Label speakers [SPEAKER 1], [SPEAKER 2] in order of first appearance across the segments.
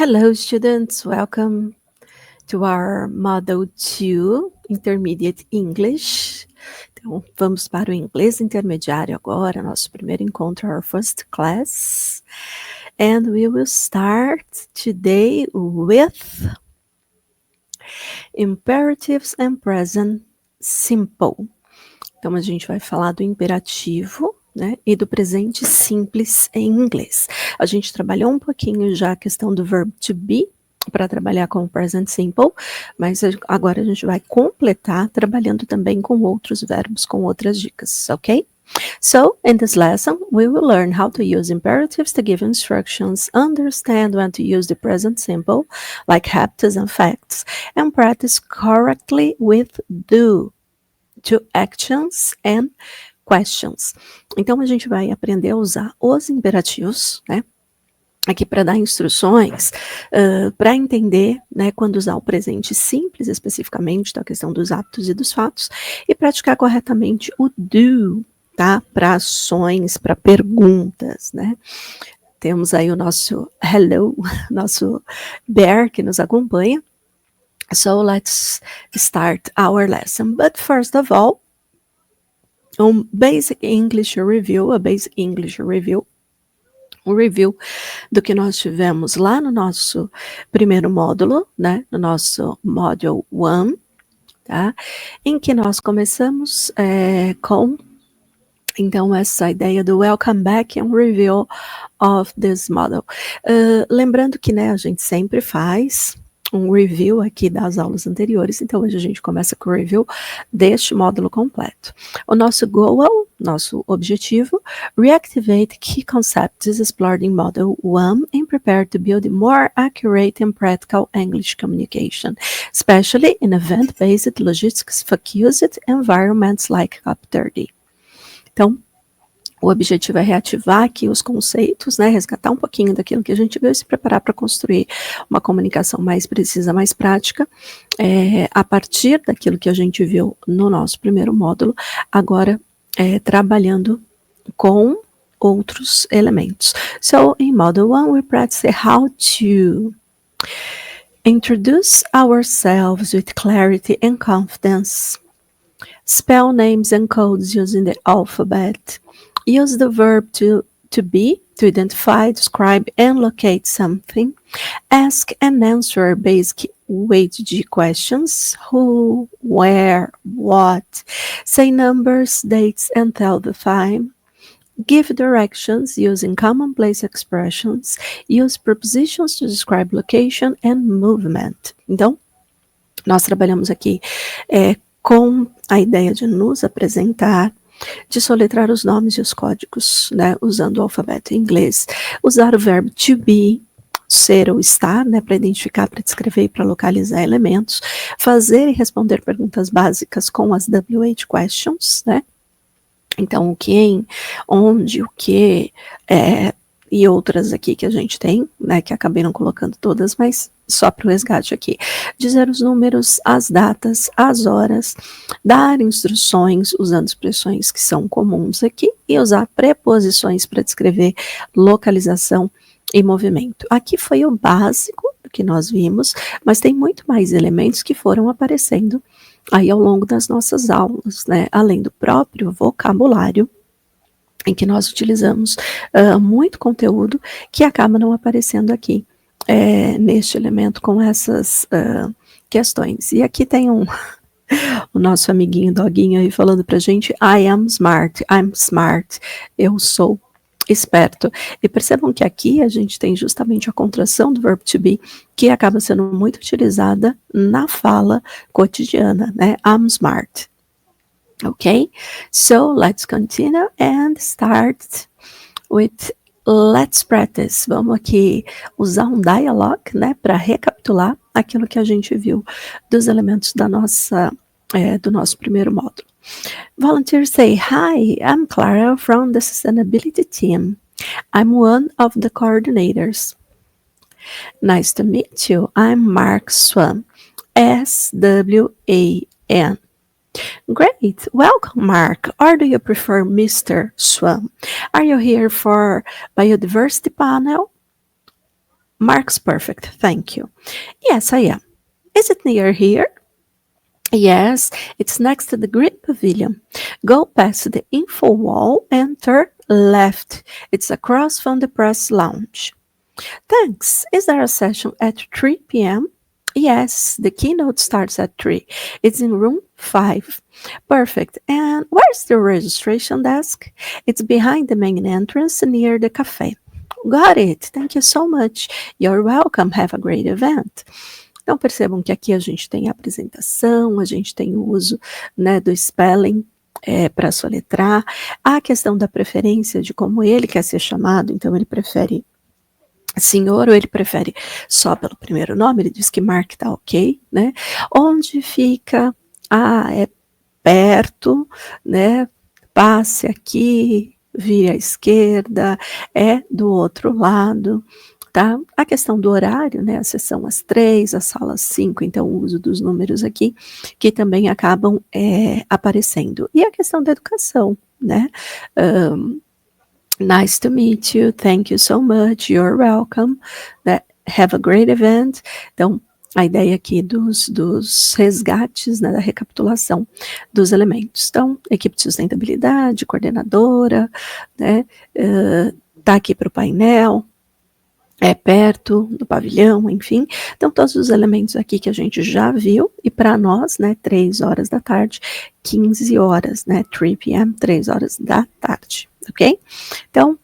[SPEAKER 1] Hello, students. Welcome to our Model 2 Intermediate English. Então, vamos para o inglês intermediário agora, nosso primeiro encontro, our first class. And we will start today with imperatives and present simple. Então, a gente vai falar do imperativo, né, e do presente simples em inglês. A gente trabalhou um pouquinho já a questão do verb to be, para trabalhar com o present simple, mas agora a gente vai completar trabalhando também com outros verbos, com outras dicas, ok? So, in this lesson, we will learn how to use imperatives to give instructions, understand when to use the present simple, like have tos and facts, and practice correctly with do, to actions and questions. Então, a gente vai aprender a usar os imperativos, né? Aqui para dar instruções, para entender, né, quando usar o presente simples especificamente, da questão dos hábitos e dos fatos, e praticar corretamente o do, tá? Para ações, para perguntas, né? Temos aí o nosso hello, nosso bear que nos acompanha. So let's start our lesson. But first of all, Basic English Review, um review do que nós tivemos lá no nosso primeiro módulo, né, no nosso Module 1, tá, em que nós começamos com, então, essa ideia do Welcome Back and Review of this model. Lembrando que, né, a gente sempre faz um review aqui das aulas anteriores, então hoje a gente começa com o review deste módulo completo. O nosso goal, nosso objetivo, reactivate key concepts explored in Model 1 and prepare to build more accurate and practical English communication, especially in event-based logistics-focused environments like COP30. Então, o objetivo é reativar aqui os conceitos, né, resgatar um pouquinho daquilo que a gente viu e se preparar para construir uma comunicação mais precisa, mais prática, a partir daquilo que a gente viu no nosso primeiro módulo, agora trabalhando com outros elementos. So, in Model 1, we practice how to introduce ourselves with clarity and confidence, spell names and codes using the alphabet, use the verb to be, to identify, describe, and locate something. Ask and answer basic WH questions. Who, where, what. Say numbers, dates, and tell the time. Give directions using commonplace expressions. Use prepositions to describe location and movement. Então, nós trabalhamos aqui com a ideia de nos apresentar, de soletrar os nomes e os códigos, né, usando o alfabeto em inglês, usar o verbo to be, ser ou estar, né, para identificar, para descrever e para localizar elementos, fazer e responder perguntas básicas com as WH questions, né, então o quem, onde, o que, e outras aqui que a gente tem, né, que acabei não colocando todas, mas só para o resgate aqui. Dizer os números, as datas, as horas, dar instruções usando expressões que são comuns aqui e usar preposições para descrever localização e movimento. Aqui foi o básico do que nós vimos, mas tem muito mais elementos que foram aparecendo aí ao longo das nossas aulas, né, além do próprio vocabulário, em que nós utilizamos muito conteúdo que acaba não aparecendo aqui neste elemento com essas questões. E aqui tem o nosso amiguinho doguinho aí falando pra gente, I'm smart, eu sou esperto. E percebam que aqui a gente tem justamente a contração do verbo to be, que acaba sendo muito utilizada na fala cotidiana, né? I'm smart. Okay, so let's continue and start with let's practice. Vamos aqui usar um dialogue, né, para recapitular aquilo que a gente viu dos elementos da nossa, do nosso primeiro módulo. Volunteers say, hi, I'm Clara from the Sustainability Team. I'm one of the coordinators. Nice to meet you. I'm Mark Swan, S-W-A-N. Great, welcome Mark, or do you prefer Mr. Swan? Are you here for biodiversity panel? Mark's perfect, thank you. Yes, I am. Is it near here? Yes, it's next to the Great Pavilion. Go past the info wall and turn left. It's across from the press lounge. Thanks. Is there a session at 3 p.m.? Yes, the keynote starts at 3. It's in room 5. Perfect. And where's the registration desk? It's behind the main entrance near the cafe. Got it. Thank you so much. You're welcome. Have a great event. Então, percebam que aqui a gente tem a apresentação, a gente tem o uso, né, do spelling para soletrar, a questão da preferência de como ele quer ser chamado, então ele prefere senhor ou ele prefere só pelo primeiro nome, ele diz que Mark tá ok, né? Onde fica? É perto, né? Passe aqui, vire à esquerda, é do outro lado. Tá? A questão do horário, né? A sessão às 3, a sala às 5, então o uso dos números aqui, que também acabam aparecendo. E a questão da educação, né? Nice to meet you, thank you so much, you're welcome, né? Have a great event. Então, a ideia aqui dos resgates, né, da recapitulação dos elementos. Então, equipe de sustentabilidade, coordenadora, né? Tá aqui para o painel, perto do pavilhão, enfim. Então, todos os elementos aqui que a gente já viu, e para nós, né, 3 horas da tarde, 15 horas, né, 3 p.m., 3 horas da tarde, ok? Então,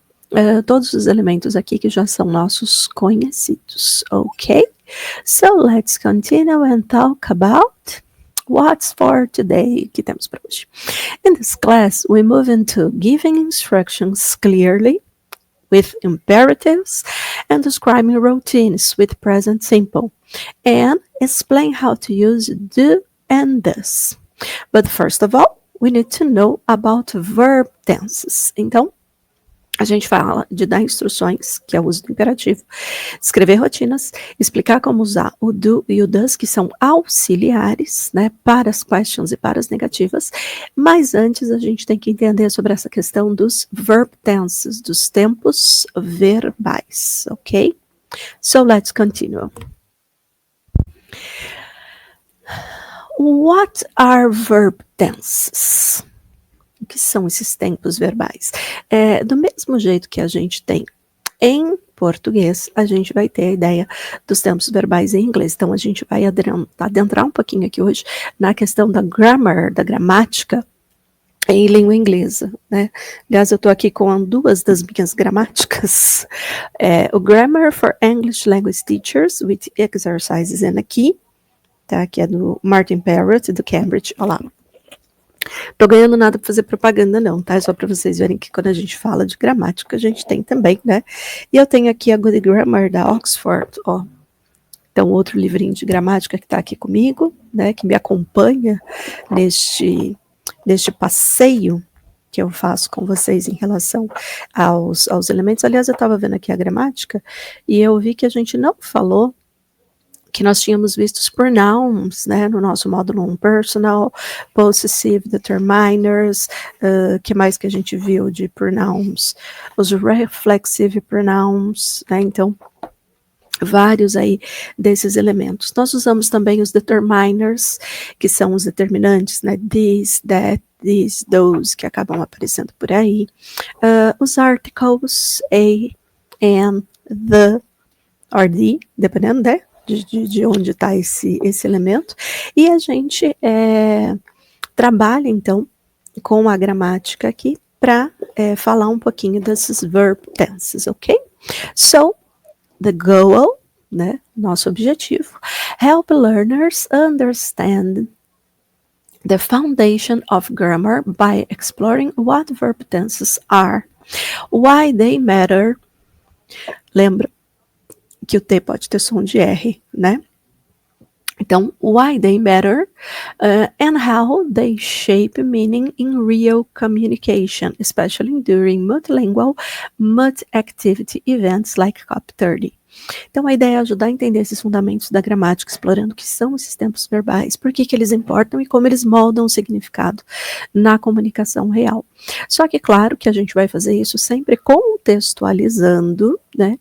[SPEAKER 1] todos os elementos aqui que já são nossos conhecidos, ok? So, let's continue and talk about what's for today, que temos para hoje. In this class, we move into giving instructions clearly, with imperatives, and describing routines with present simple, and explain how to use do and does. But first of all, we need to know about verb tenses. Então, a gente fala de dar instruções, que é o uso do imperativo, escrever rotinas, explicar como usar o do e o does, que são auxiliares, né, para as questions e para as negativas, mas antes a gente tem que entender sobre essa questão dos verb tenses, dos tempos verbais, ok? So let's continue. What are verb tenses? O que são esses tempos verbais? Do mesmo jeito que a gente tem em português, a gente vai ter a ideia dos tempos verbais em inglês. Então, a gente vai adentrar um pouquinho aqui hoje na questão da grammar, da gramática em língua inglesa, né? Aliás, eu estou aqui com 2 das minhas gramáticas. O Grammar for English Language Teachers with Exercises and aqui, tá? Que é do Martin Parrott, do Cambridge. Olha lá. Tô ganhando nada para fazer propaganda não, tá? É só para vocês verem que quando a gente fala de gramática, a gente tem também, né? E eu tenho aqui a Good Grammar da Oxford, ó. Então, outro livrinho de gramática que tá aqui comigo, né? Que me acompanha neste passeio que eu faço com vocês em relação aos elementos. Aliás, eu estava vendo aqui a gramática e eu vi que a gente não falou que nós tínhamos visto os pronouns, né, no nosso módulo 1, personal, possessive, determiners, que mais que a gente viu de pronouns? Os reflexive pronouns, né, então, vários aí desses elementos. Nós usamos também os determiners, que são os determinantes, né, this, that, these, those, que acabam aparecendo por aí. Os articles, a, and, the, or the, dependendo, né, de onde está esse elemento, e a gente trabalha, então, com a gramática aqui para falar um pouquinho desses verb tenses, ok? So, the goal, né, nosso objetivo, help learners understand the foundation of grammar by exploring what verb tenses are, why they matter, lembra que o T pode ter som de R, né? Então, why they matter and how they shape meaning in real communication, especially during multilingual, multi-activity events like COP30. Então, a ideia é ajudar a entender esses fundamentos da gramática, explorando o que são esses tempos verbais, por que eles importam e como eles moldam o significado na comunicação real. Só que, claro, que a gente vai fazer isso sempre contextualizando, né,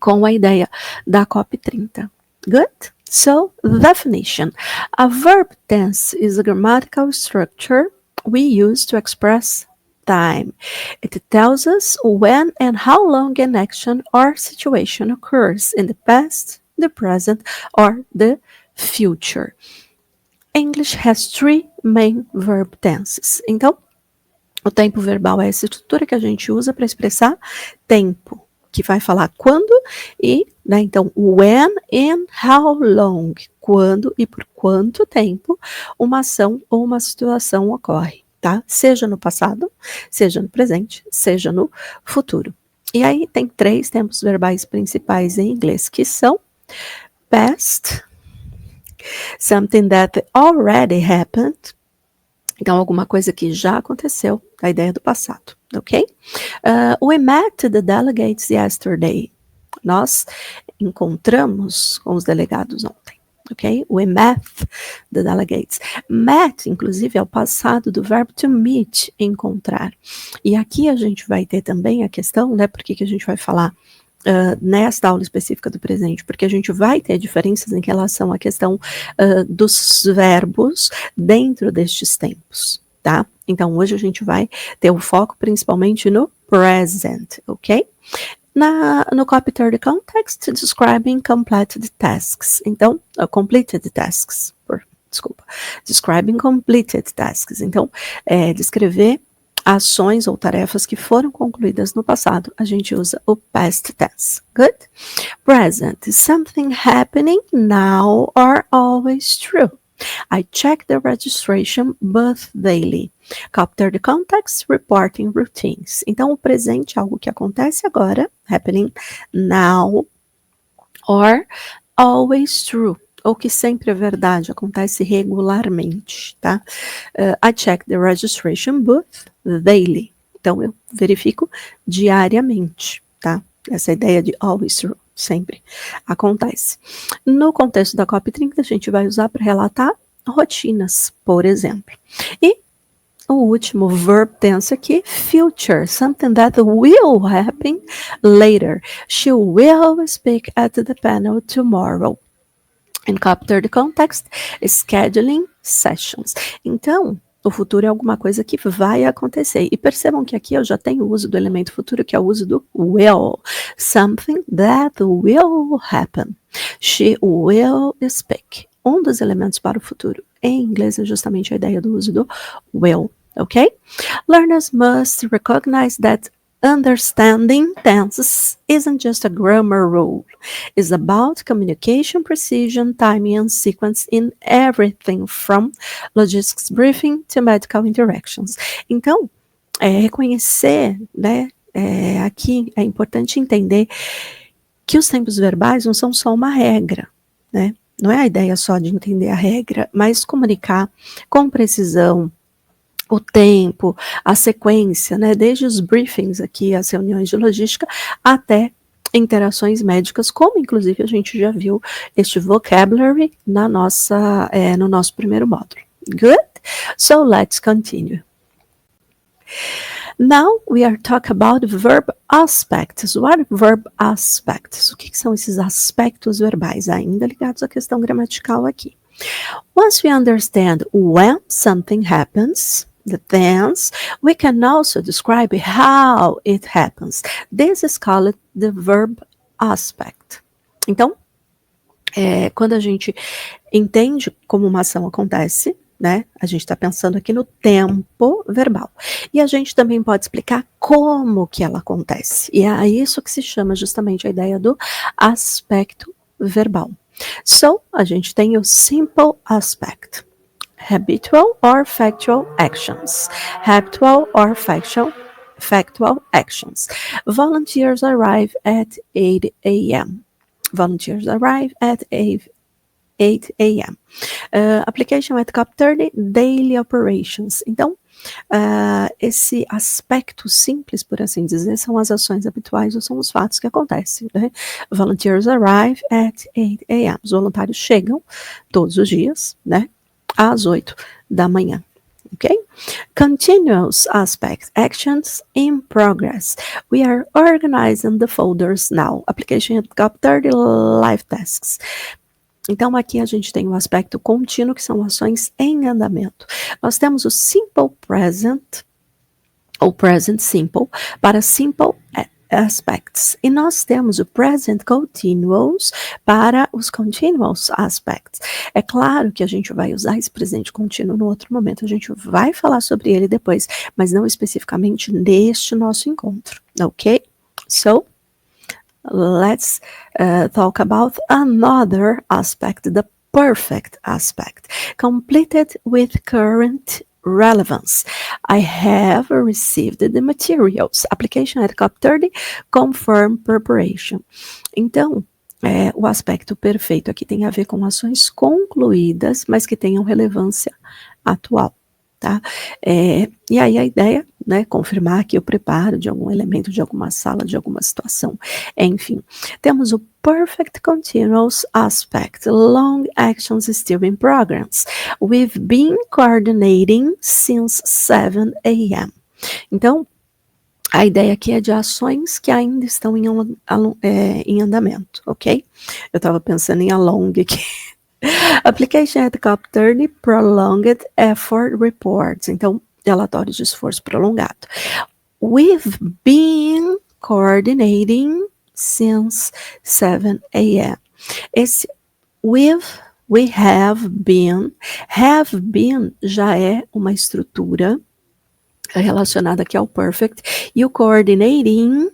[SPEAKER 1] com a ideia da COP 30. Good? So, definition. A verb tense is a grammatical structure we use to express time. It tells us when and how long an action or situation occurs in the past, the present, or the future. English has three main verb tenses. Então, o tempo verbal é essa estrutura que a gente usa para expressar tempo, que vai falar quando e, né, então, when and how long, quando e por quanto tempo uma ação ou uma situação ocorre, tá? Seja no passado, seja no presente, seja no futuro. E aí tem três tempos verbais principais em inglês, que são past, something that already happened, então alguma coisa que já aconteceu, a ideia do passado, ok? We met the delegates yesterday. Nós encontramos com os delegados ontem, ok? We met the delegates. Met, inclusive, é o passado do verbo to meet, encontrar. E aqui a gente vai ter também a questão, né? Por que a gente vai falar nesta aula específica do presente? Porque a gente vai ter diferenças em relação à questão dos verbos dentro destes tempos, tá? Então, hoje a gente vai ter o foco principalmente no present, ok? No copy third context, describing completed tasks. Então, completed tasks, describing completed tasks. Então, descrever ações ou tarefas que foram concluídas no passado, a gente usa o past tense. Good? Present, something happening now or always true. I check the registration booth daily. Capture the context, reporting routines. Então, o presente é algo que acontece agora, happening now, or always true, ou que sempre é verdade, acontece regularmente, tá? I check the registration booth daily. Então, eu verifico diariamente, tá? Essa ideia de always true, sempre acontece. No contexto da COP 30, a gente vai usar para relatar rotinas, por exemplo. E o último verb tense aqui, future, something that will happen later. She will speak at the panel tomorrow. In COP 30 context, scheduling sessions. Então, o futuro é alguma coisa que vai acontecer. E percebam que aqui eu já tenho o uso do elemento futuro, que é o uso do will. Something that will happen. She will speak. Um dos elementos para o futuro em inglês é justamente a ideia do uso do will, ok? Learners must recognize that understanding tenses isn't just a grammar rule. It's about communication, precision, timing, and sequence in everything from logistics briefing to medical interactions. Então, reconhecer, né, aqui é importante entender que os tempos verbais não são só uma regra, né? Não é a ideia só de entender a regra, mas comunicar com precisão, o tempo, a sequência, né, desde os briefings aqui, as reuniões de logística, até interações médicas, como inclusive a gente já viu este vocabulary no nosso primeiro módulo. Good? So let's continue. Now we are talking about verb aspects. What are verb aspects? O que são esses aspectos verbais, ainda ligados à questão gramatical aqui? Once we understand when something happens, the tense, we can also describe how it happens. This is called the verb aspect. Então, quando a gente entende como uma ação acontece, né, a gente está pensando aqui no tempo verbal. E a gente também pode explicar como que ela acontece. E é isso que se chama justamente a ideia do aspecto verbal. So, a gente tem o simple aspect. Habitual or factual actions. Habitual or factual actions. Volunteers arrive at 8 a.m. Volunteers arrive at 8 a.m. Application at COP 30, daily operations. Então, esse aspecto simples, por assim dizer, são as ações habituais ou são os fatos que acontecem, né? Volunteers arrive at 8 a.m. Os voluntários chegam todos os dias, né? Às 8 da manhã. okay? Continuous aspect, actions in progress. We are organizing the folders now. Application at top 30 live tasks. Então, aqui a gente tem o aspecto contínuo, que são ações em andamento. Nós temos o simple present, ou present simple, para simple aspects. E nós temos o present continuous para os continuous aspects. É claro que a gente vai usar esse presente contínuo no outro momento, a gente vai falar sobre ele depois, mas não especificamente neste nosso encontro, ok? So, let's talk about another aspect, the perfect aspect, completed with current relevance. I have received the materials. Application at COP 30, confirm preparation. Então, o aspecto perfeito aqui tem a ver com ações concluídas, mas que tenham relevância atual. Tá? E aí a ideia, né, confirmar aqui o preparo de algum elemento, de alguma sala, de alguma situação. Enfim, temos o perfect continuous aspect, long actions still in progress. We've been coordinating since 7 a.m. Então, a ideia aqui é de ações que ainda estão em andamento, ok? Eu estava pensando em along aqui. Application at COP 30, prolonged effort reports. Então, relatórios de esforço prolongado. We've been coordinating since 7 a.m. Esse we have been já é uma estrutura relacionada aqui ao perfect, e o coordinating,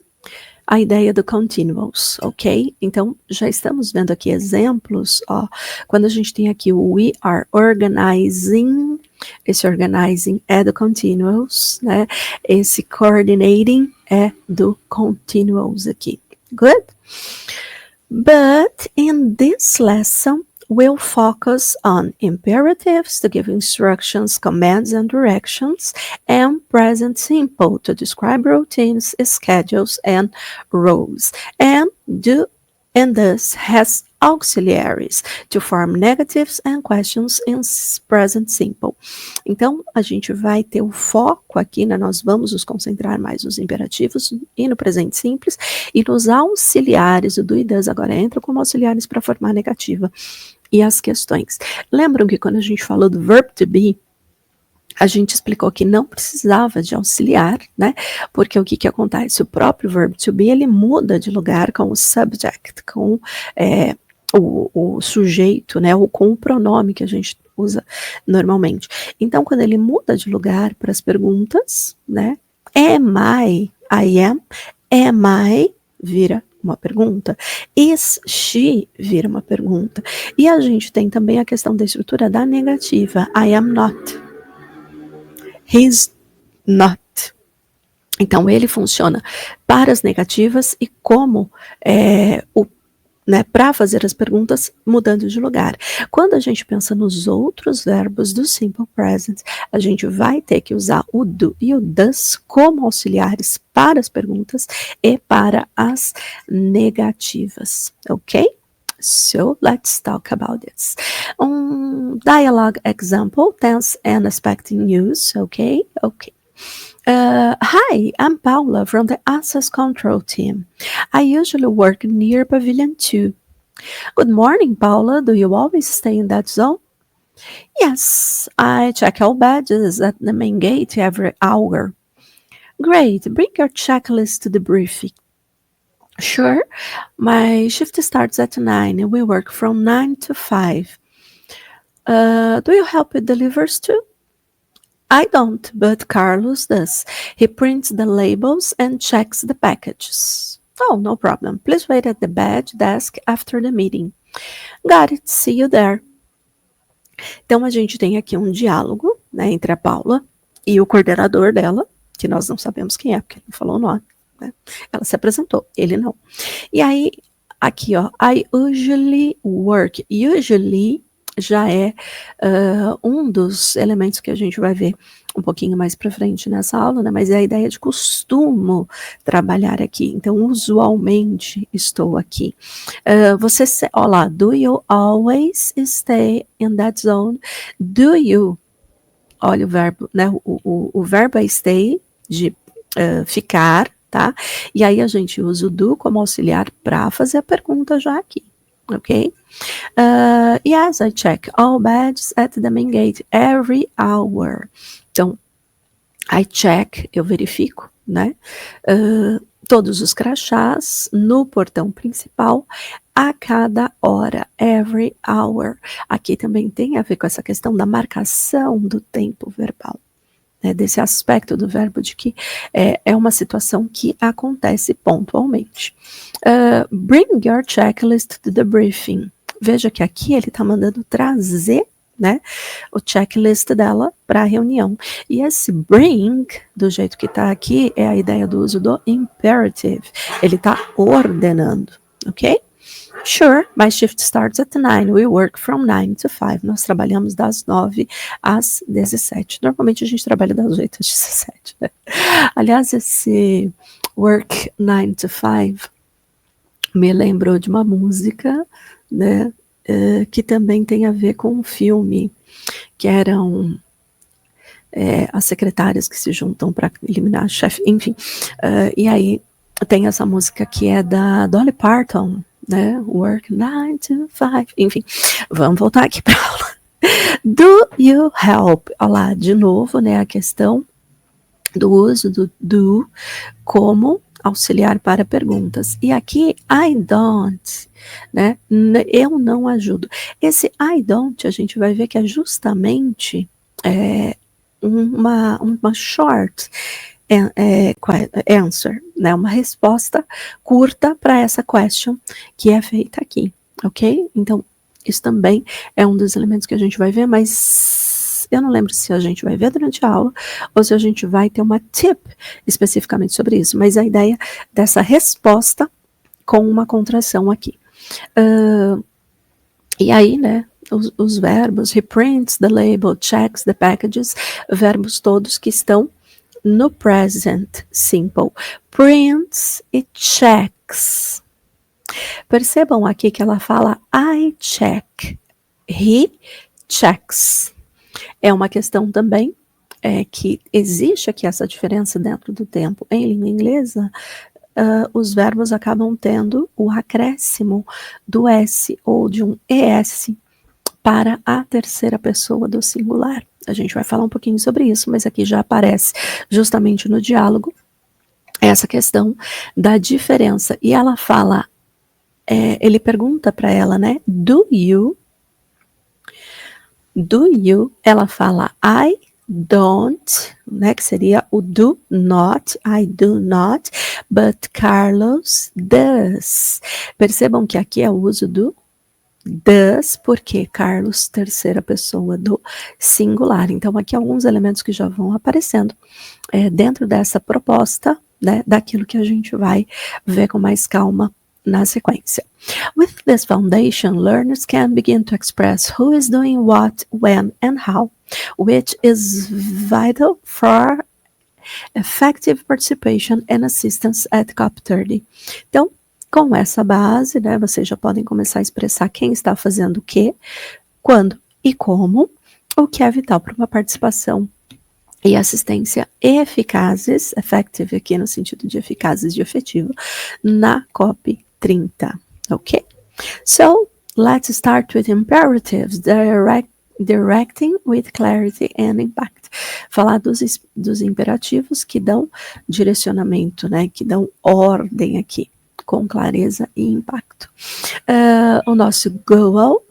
[SPEAKER 1] a ideia do continuous, ok? Então, já estamos vendo aqui exemplos, ó, quando a gente tem aqui o we are organizing, esse organizing é do continuous, né? Esse coordinating é do continuous aqui. Good? But in this lesson, we'll focus on imperatives to give instructions, commands, and directions, and present simple to describe routines, schedules, and roles, and thus has auxiliaries to form negatives and questions in present simple. Então, a gente vai ter o foco aqui, né? Nós vamos nos concentrar mais nos imperativos e no presente simples, e nos auxiliares, o do e does agora entra como auxiliares para formar negativa. E as questões. Lembram que quando a gente falou do verb to be, a gente explicou que não precisava de auxiliar, né? Porque o que acontece? O próprio verb to be, ele muda de lugar com o subject, com o sujeito, né? Ou com o pronome que a gente usa normalmente. Então, quando ele muda de lugar para as perguntas, né? Am I vira uma pergunta. Is she vira uma pergunta. E a gente tem também a questão da estrutura da negativa. I am not. He's not. Então, ele funciona para as negativas e como para fazer as perguntas mudando de lugar. Quando a gente pensa nos outros verbos do simple present, a gente vai ter que usar o do e o does como auxiliares para as perguntas e para as negativas, ok? So, let's talk about this. Dialogue example, tense and aspect in use, okay? Okay. Hi, I'm Paula from the Access Control Team. I usually work near Pavilion 2. Good morning, Paula. Do you always stay in that zone? Yes, I check all badges at the main gate every hour. Great, bring your checklist to the briefing. Sure, my shift starts at 9 and we work from 9 to 5. Do you help with deliveries too? I don't, but Carlos does. He prints the labels and checks the packages. Oh, no problem. Please wait at the badge desk after the meeting. Got it. See you there. Então, a gente tem aqui um diálogo, né, entre a Paula e o coordenador dela, que nós não sabemos quem é, porque ele não falou o nome, né? Ela se apresentou, ele não. E aí, aqui, ó, I usually work. Usually já é um dos elementos que a gente vai ver um pouquinho mais para frente nessa aula, né? Mas é a ideia de costumo trabalhar aqui. Então, usualmente estou aqui. Olha lá, do you always stay in that zone? Do you olha o verbo, né? O verbo é stay, de ficar, tá? E aí a gente usa o do como auxiliar para fazer a pergunta já aqui, ok? Yes, I check all badges at the main gate every hour. Então, I check, eu verifico, né? Todos os crachás no portão principal a cada hora, every hour. Aqui também tem a ver com essa questão da marcação do tempo verbal, né, desse aspecto do verbo de que é uma situação que acontece pontualmente. Bring your checklist to the briefing. Veja que aqui ele está mandando trazer, né, o checklist dela para a reunião. E esse bring, do jeito que está aqui, é a ideia do uso do imperative. Ele está ordenando, ok? Sure, my shift starts at 9. We work from 9 to 5. Nós trabalhamos das 9 às 17. Normalmente a gente trabalha das 8 às 17, né? Aliás, esse work 9 to 5 me lembrou de uma música, né, que também tem a ver com um filme, que eram as secretárias que se juntam para eliminar a chefe, enfim. E aí tem essa música que é da Dolly Parton, né? Work 9 to 5, enfim. Vamos voltar aqui para aula. Do you help? Olha lá, de novo, né, a questão do uso do do como auxiliar para perguntas. E aqui, I don't, né? Eu não ajudo. Esse I don't, a gente vai ver que é justamente uma short answer, né? Uma resposta curta para essa question que é feita aqui, ok? Então, isso também é um dos elementos que a gente vai ver, mas eu não lembro se a gente vai ver durante a aula ou se a gente vai ter uma tip especificamente sobre isso, mas a ideia dessa resposta com uma contração aqui. E aí, né, os verbos, he prints the label, checks the packages, verbos todos que estão no present simple, prints e checks. Percebam aqui que ela fala I check, he checks. É uma questão também que existe aqui essa diferença dentro do tempo. Em língua inglesa, os verbos acabam tendo o acréscimo do S ou de um ES para a terceira pessoa do singular. A gente vai falar um pouquinho sobre isso, mas aqui já aparece justamente no diálogo essa questão da diferença. E ela fala, ele pergunta para ela, né? Do you? Ela fala I don't, né? Que seria o do not, I do not, but Carlos does. Percebam que aqui é o uso do does, porque Carlos, terceira pessoa do singular. Então, aqui alguns elementos que já vão aparecendo dentro dessa proposta, né, daquilo que a gente vai ver com mais calma na sequência. With this foundation, learners can begin to express who is doing what, when, and how, which is vital for effective participation and assistance at COP30. Então, com essa base, né, vocês já podem começar a expressar quem está fazendo o quê, quando e como, o que é vital para uma participação e assistência eficazes, effective aqui no sentido de eficazes de efetivo, na COP30, ok? So, let's start with imperatives, directing with clarity and impact. Falar dos imperativos que dão direcionamento, né, que dão ordem aqui, com clareza e impacto. O nosso goal,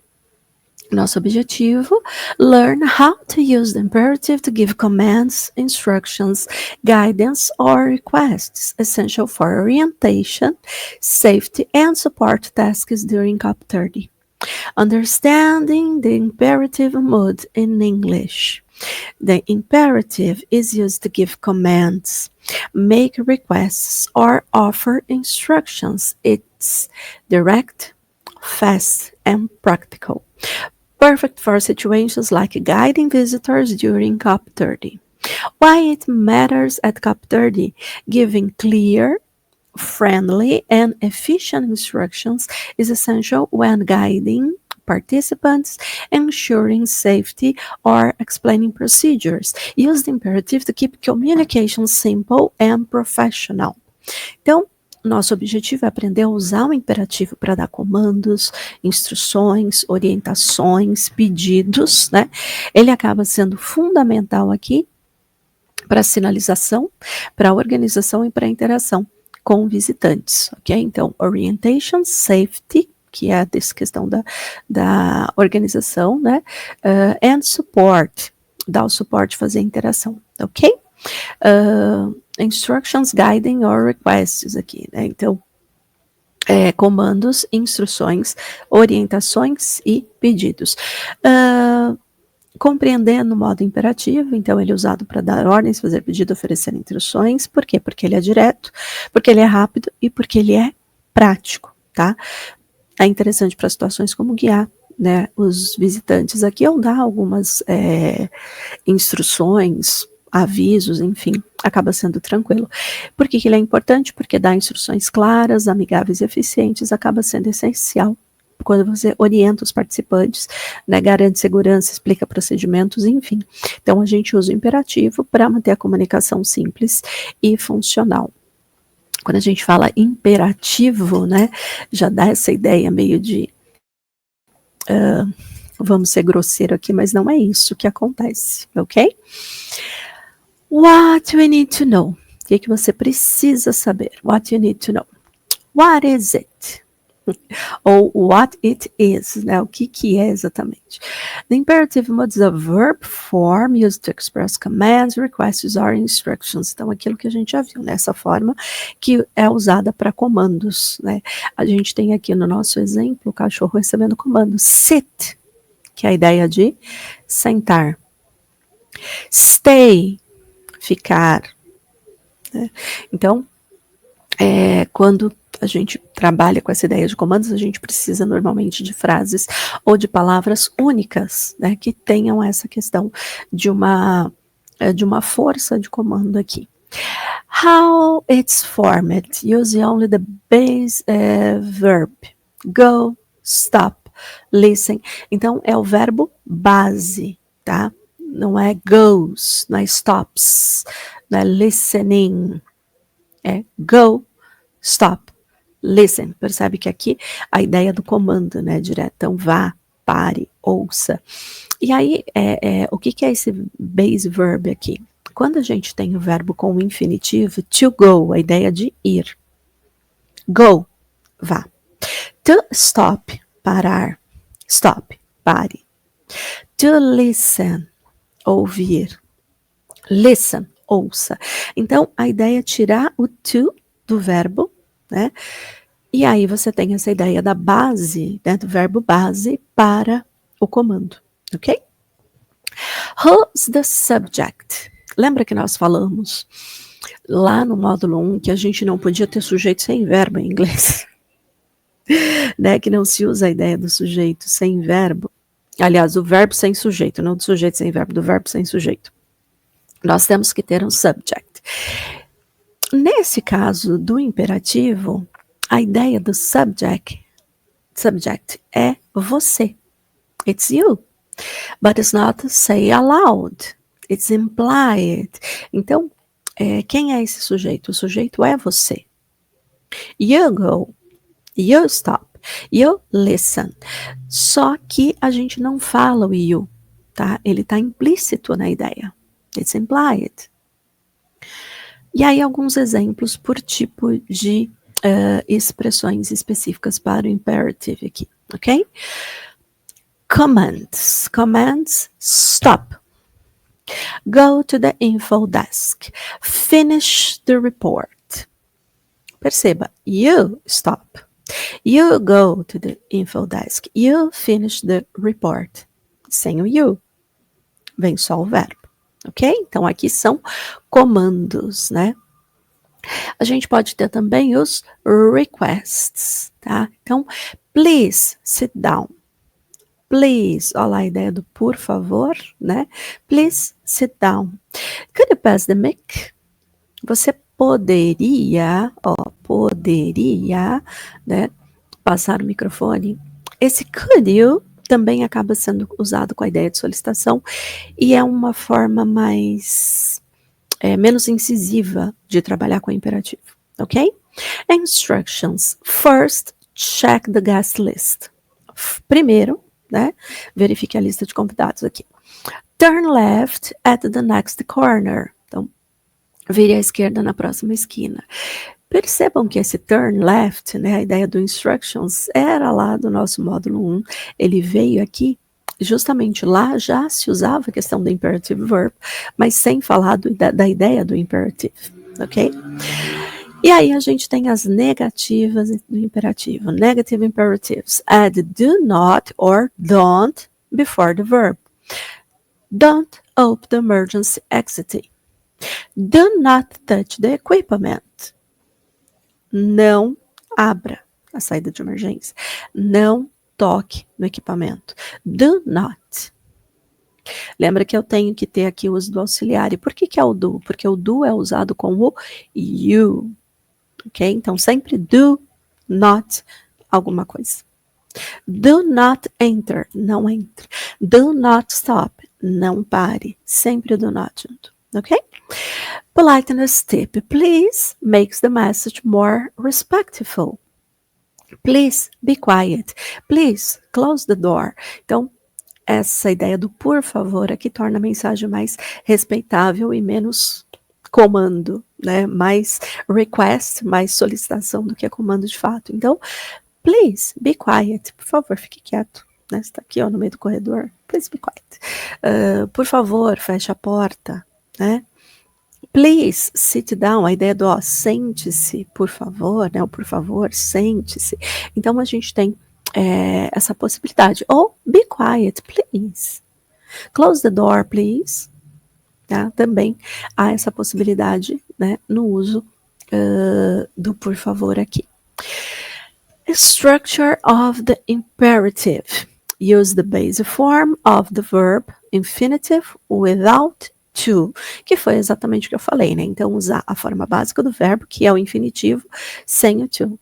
[SPEAKER 1] nosso objetivo, learn how to use the imperative to give commands, instructions, guidance, or requests essential for orientation, safety, and support tasks during COP30. Understanding the imperative mood in English. The imperative is used to give commands, make requests, or offer instructions. It's direct, fast, and practical. Perfect for situations like guiding visitors during COP30. Why it matters at COP30, giving clear, friendly, and efficient instructions is essential when guiding participants, ensuring safety, or explaining procedures. Use the imperative to keep communication simple and professional. Então, nosso objetivo é aprender a usar o imperativo para dar comandos, instruções, orientações, pedidos, né? Ele acaba sendo fundamental aqui para a sinalização, para a organização e para a interação com visitantes, ok? Então, orientation, safety, que é essa questão da organização, né? And support, dar o suporte, fazer a interação, ok? Instructions, guiding or requests aqui, né? Então, comandos, instruções, orientações e pedidos. Compreender no modo imperativo, então ele é usado para dar ordens, fazer pedido, oferecer instruções. Por quê? Porque ele é direto, porque ele é rápido e porque ele é prático, tá? É interessante para situações como guiar, né, os visitantes aqui ou dar algumas instruções, avisos, enfim, acaba sendo tranquilo. Por que ele é importante? Porque dar instruções claras, amigáveis e eficientes acaba sendo essencial quando você orienta os participantes, né, garante segurança, explica procedimentos, enfim. Então, a gente usa o imperativo para manter a comunicação simples e funcional. Quando a gente fala imperativo, né, já dá essa ideia meio de, vamos ser grosseiro aqui, mas não é isso que acontece, ok? What do we need to know? O que você precisa saber? What you need to know? What is it? Ou what it is, né? O que é exatamente. The imperative mode is a verb form used to express commands, requests or instructions. Então, aquilo que a gente já viu, né? Essa forma que é usada para comandos, né? A gente tem aqui no nosso exemplo o cachorro recebendo comando sit, que é a ideia de sentar. Stay, ficar. Né? Então, quando a gente trabalha com essa ideia de comandos, a gente precisa normalmente de frases ou de palavras únicas, né, que tenham essa questão de uma força de comando aqui. How it's formed, use only the base verb, go, stop, listen. Então, é o verbo base, tá? Não é goes, não é stops, não é listening, é go, stop, listen. Percebe que aqui a ideia do comando, né, direto. Então, vá, pare, ouça. E aí, o que é esse base verb aqui? Quando a gente tem o verbo com o infinitivo, to go, a ideia de ir. Go, vá. To stop, parar. Stop, pare. To listen, ouvir. Listen, ouça. Então, a ideia é tirar o to do verbo, né? E aí você tem essa ideia da base, né, do verbo base para o comando, ok? Who's the subject? Lembra que nós falamos lá no módulo 1 que a gente não podia ter sujeito sem verbo em inglês? Né, que não se usa a ideia do sujeito sem verbo. Aliás, o verbo sem sujeito, não do sujeito sem verbo, do verbo sem sujeito. Nós temos que ter um subject. Nesse caso do imperativo, a ideia do subject é você. It's you. But it's not say aloud. It's implied. Então, quem é esse sujeito? O sujeito é você. You go. You stop. You listen. Só que a gente não fala o you, tá? Ele está implícito na ideia. It's implied. E aí, alguns exemplos por tipo de expressões específicas para o imperative aqui, ok? Commands. Commands, stop. Go to the info desk. Finish the report. Perceba, you stop. You go to the info desk. You finish the report. Sem o you. Vem só o verbo. Ok? Então, aqui são comandos, né? A gente pode ter também os requests, tá? Então, please sit down. Please, olha lá a ideia do por favor, né? Please sit down. Could you pass the mic? Você poderia, né, passar o microfone? Esse could you também acaba sendo usado com a ideia de solicitação e é uma forma menos incisiva de trabalhar com o imperativo, ok? Instructions. First, check the guest list. Primeiro, né, verifique a lista de convidados aqui. Turn left at the next corner. Então, vire à esquerda na próxima esquina. Percebam que esse turn left, né, a ideia do instructions, era lá do nosso módulo 1. Ele veio aqui, justamente lá já se usava a questão do imperative verb, mas sem falar da ideia do imperative, ok? E aí a gente tem as negativas do imperativo. Negative imperatives. Add do not or don't before the verb. Don't open the emergency exit. Do not touch the equipment. Não abra a saída de emergência. Não toque no equipamento. Do not. Lembra que eu tenho que ter aqui o uso do auxiliar. E por que é o do? Porque o do é usado com o you. Ok? Então, sempre do not alguma coisa. Do not enter. Não entre. Do not stop. Não pare. Sempre do not junto. Ok? Politeness tip. Please makes the message more respectful. Please be quiet. Please close the door. Então, essa ideia do por favor aqui torna a mensagem mais respeitável e menos comando, né? Mais request, mais solicitação do que comando de fato. Então, please be quiet. Por favor, fique quieto. Né? Você está aqui ó, no meio do corredor. Please be quiet. Por favor, feche a porta. Né? Please sit down, a ideia do ó, sente-se, por favor, né? O por favor, sente-se. Então a gente tem essa possibilidade. Ou be quiet, please. Close the door, please. Tá? Também há essa possibilidade, né? No uso do por favor aqui. Structure of the imperative. Use the base form of the verb infinitive without to, que foi exatamente o que eu falei, né? Então, usar a forma básica do verbo, que é o infinitivo, sem o to.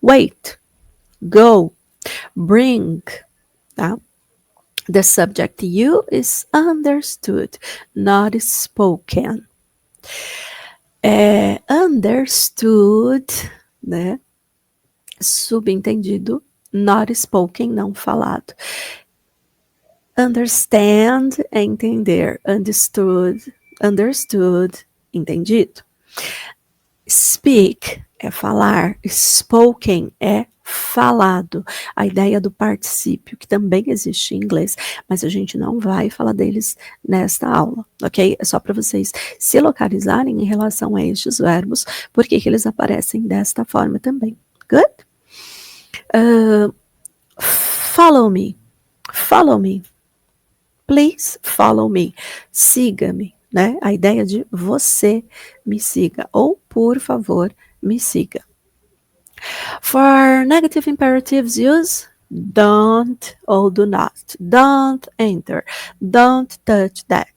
[SPEAKER 1] Wait, go, bring, tá? The subject you is understood, not spoken. Understood, né? Subentendido, not spoken, não falado. Understand é entender. Understood, entendido. Speak é falar. Spoken é falado. A ideia do particípio, que também existe em inglês, mas a gente não vai falar deles nesta aula, ok? É só para vocês se localizarem em relação a estes verbos, porque que eles aparecem desta forma também. Good? Follow me. Follow me. Please follow me. Siga-me, né? A ideia de você me siga. Ou, por favor, me siga. For negative imperatives, use don't ou do not. Don't enter. Don't touch that.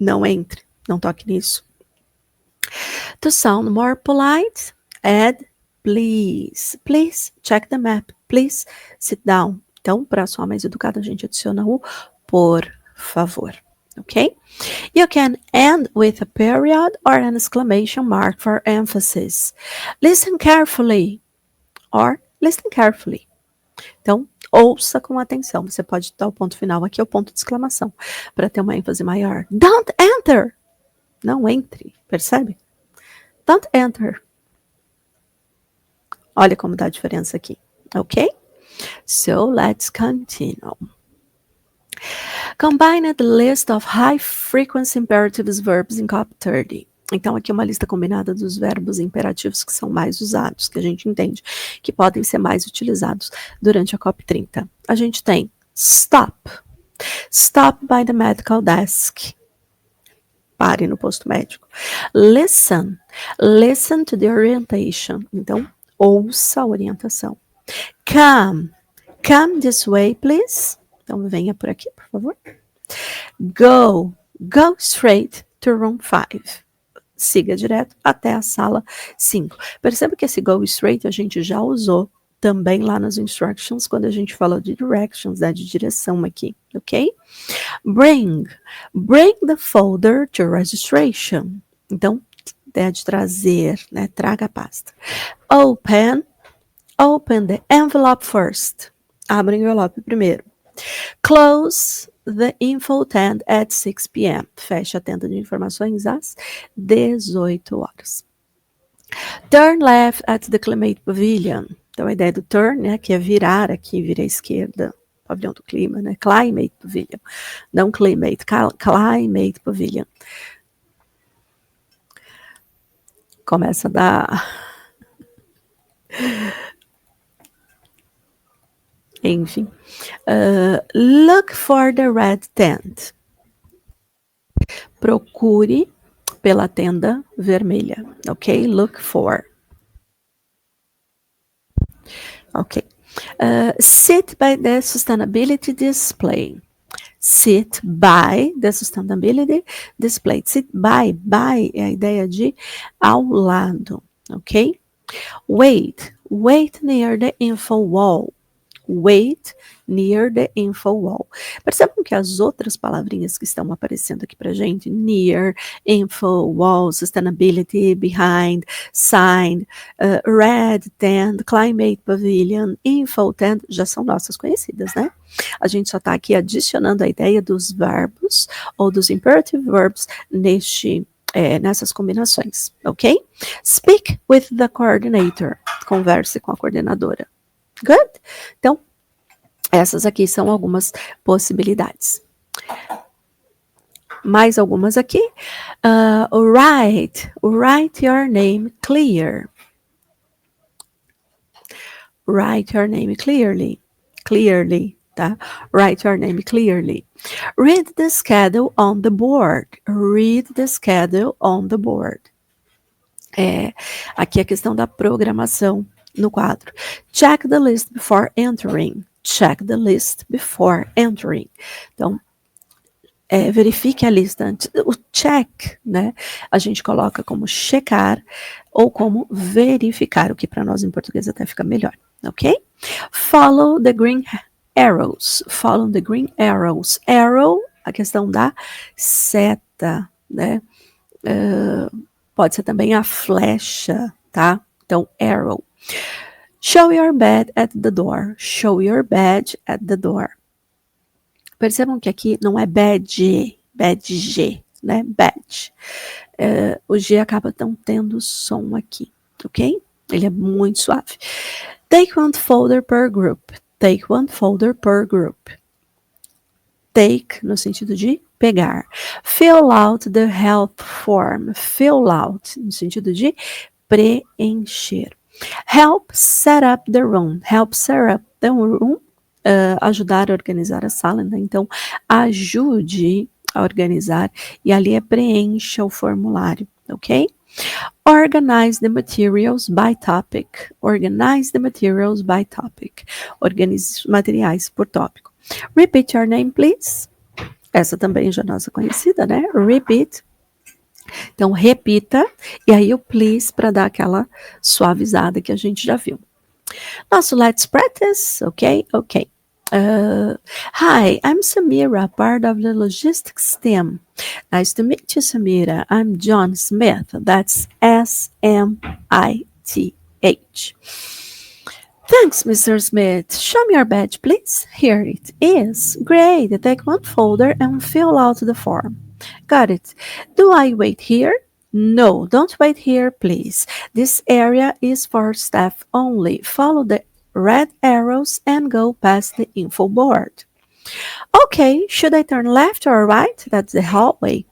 [SPEAKER 1] Não entre. Não toque nisso. To sound more polite, add please. Please check the map. Please sit down. Então, para soar mais educado, a gente adiciona o por favor, ok? You can end with a period or an exclamation mark for emphasis. Listen carefully or listen carefully. Então, ouça com atenção. Você pode dar o ponto final aqui, é o ponto de exclamação, para ter uma ênfase maior. Don't enter. Não entre, percebe? Don't enter. Olha como dá a diferença aqui, ok? So, let's continue. Combine the list of high-frequency imperatives verbs in COP 30. Então, aqui é uma lista combinada dos verbos imperativos que são mais usados, que a gente entende que podem ser mais utilizados durante a COP 30. A gente tem stop. Stop by the medical desk. Pare no posto médico. Listen. Listen to the orientation. Então, ouça a orientação. Come. Come this way, please. Então, venha por aqui, por favor. Go. Go straight to room 5. Siga direto até a sala 5. Perceba que esse go straight a gente já usou também lá nas instructions, quando a gente falou de directions, né, de direção aqui, ok? Bring the folder to registration. Então, ideia de trazer, né, traga a pasta. Open the envelope first. Abre o envelope primeiro. Close the info tent at 6 p.m. Fecha a tenda de informações às 18 horas. Turn left at the Climate Pavilion. Então, a ideia do turn, né, que é virar aqui, vira à esquerda, pavilhão do clima, né, Climate Pavilion, não Climate, Climate Pavilion. Começa a dar... Enfim. Look for the red tent. Procure pela tenda vermelha, ok? Look for. Ok. Sit by the sustainability display. Sit by the sustainability display. Sit by é a ideia de ao lado, ok? Wait near the info wall. Wait near the info wall. Percebam que as outras palavrinhas que estão aparecendo aqui pra gente, near, info, wall, sustainability, behind, sign, red tent, climate pavilion, info tent, já são nossas conhecidas, né? A gente só está aqui adicionando a ideia dos verbos ou dos imperative verbs nessas combinações, ok? Speak with the coordinator. Converse com a coordenadora. Good? Então, essas aqui são algumas possibilidades. Mais algumas aqui. Write your name clear. Write your name clearly. Clearly, tá? Write your name clearly. Read the schedule on the board. Read the schedule on the board. Aqui a questão da programação no quadro. Check the list before entering. Check the list before entering. Então, verifique a lista antes. O check, né? A gente coloca como checar ou como verificar, o que para nós em português até fica melhor, ok? Follow the green arrows. Follow the green arrows. Arrow, a questão da seta, né? Pode ser também a flecha, tá? Então, arrow. Show your badge at the door. Show your badge at the door. Percebam que aqui não é badge, né? Badge. O G acaba não tendo som aqui, ok? Ele é muito suave. Take one folder per group. Take one folder per group. Take, no sentido de pegar. Fill out the help form. Fill out, no sentido de preencher. Help set up the room. Help set up the room. Ajudar a organizar a sala, né? Então, ajude a organizar e ali preencha o formulário, ok? Organize the materials by topic. Organize the materials by topic. Organize os materiais por tópico. Repeat your name, please. Essa também já é nossa conhecida, né? Repeat. Então, repita, e aí o please para dar aquela suavizada que a gente já viu. Nosso let's practice, ok? Ok. Hi, I'm Samira, part of the logistics team. Nice to meet you, Samira. I'm John Smith. That's S-M-I-T-H. Thanks, Mr. Smith. Show me your badge, please. Here it is. Great. Take one folder and fill out the form. Got it. Do I wait here? No, don't wait here, please. This area is for staff only. Follow the red arrows and go past the info board. Okay, should I turn left or right? That's the hallway.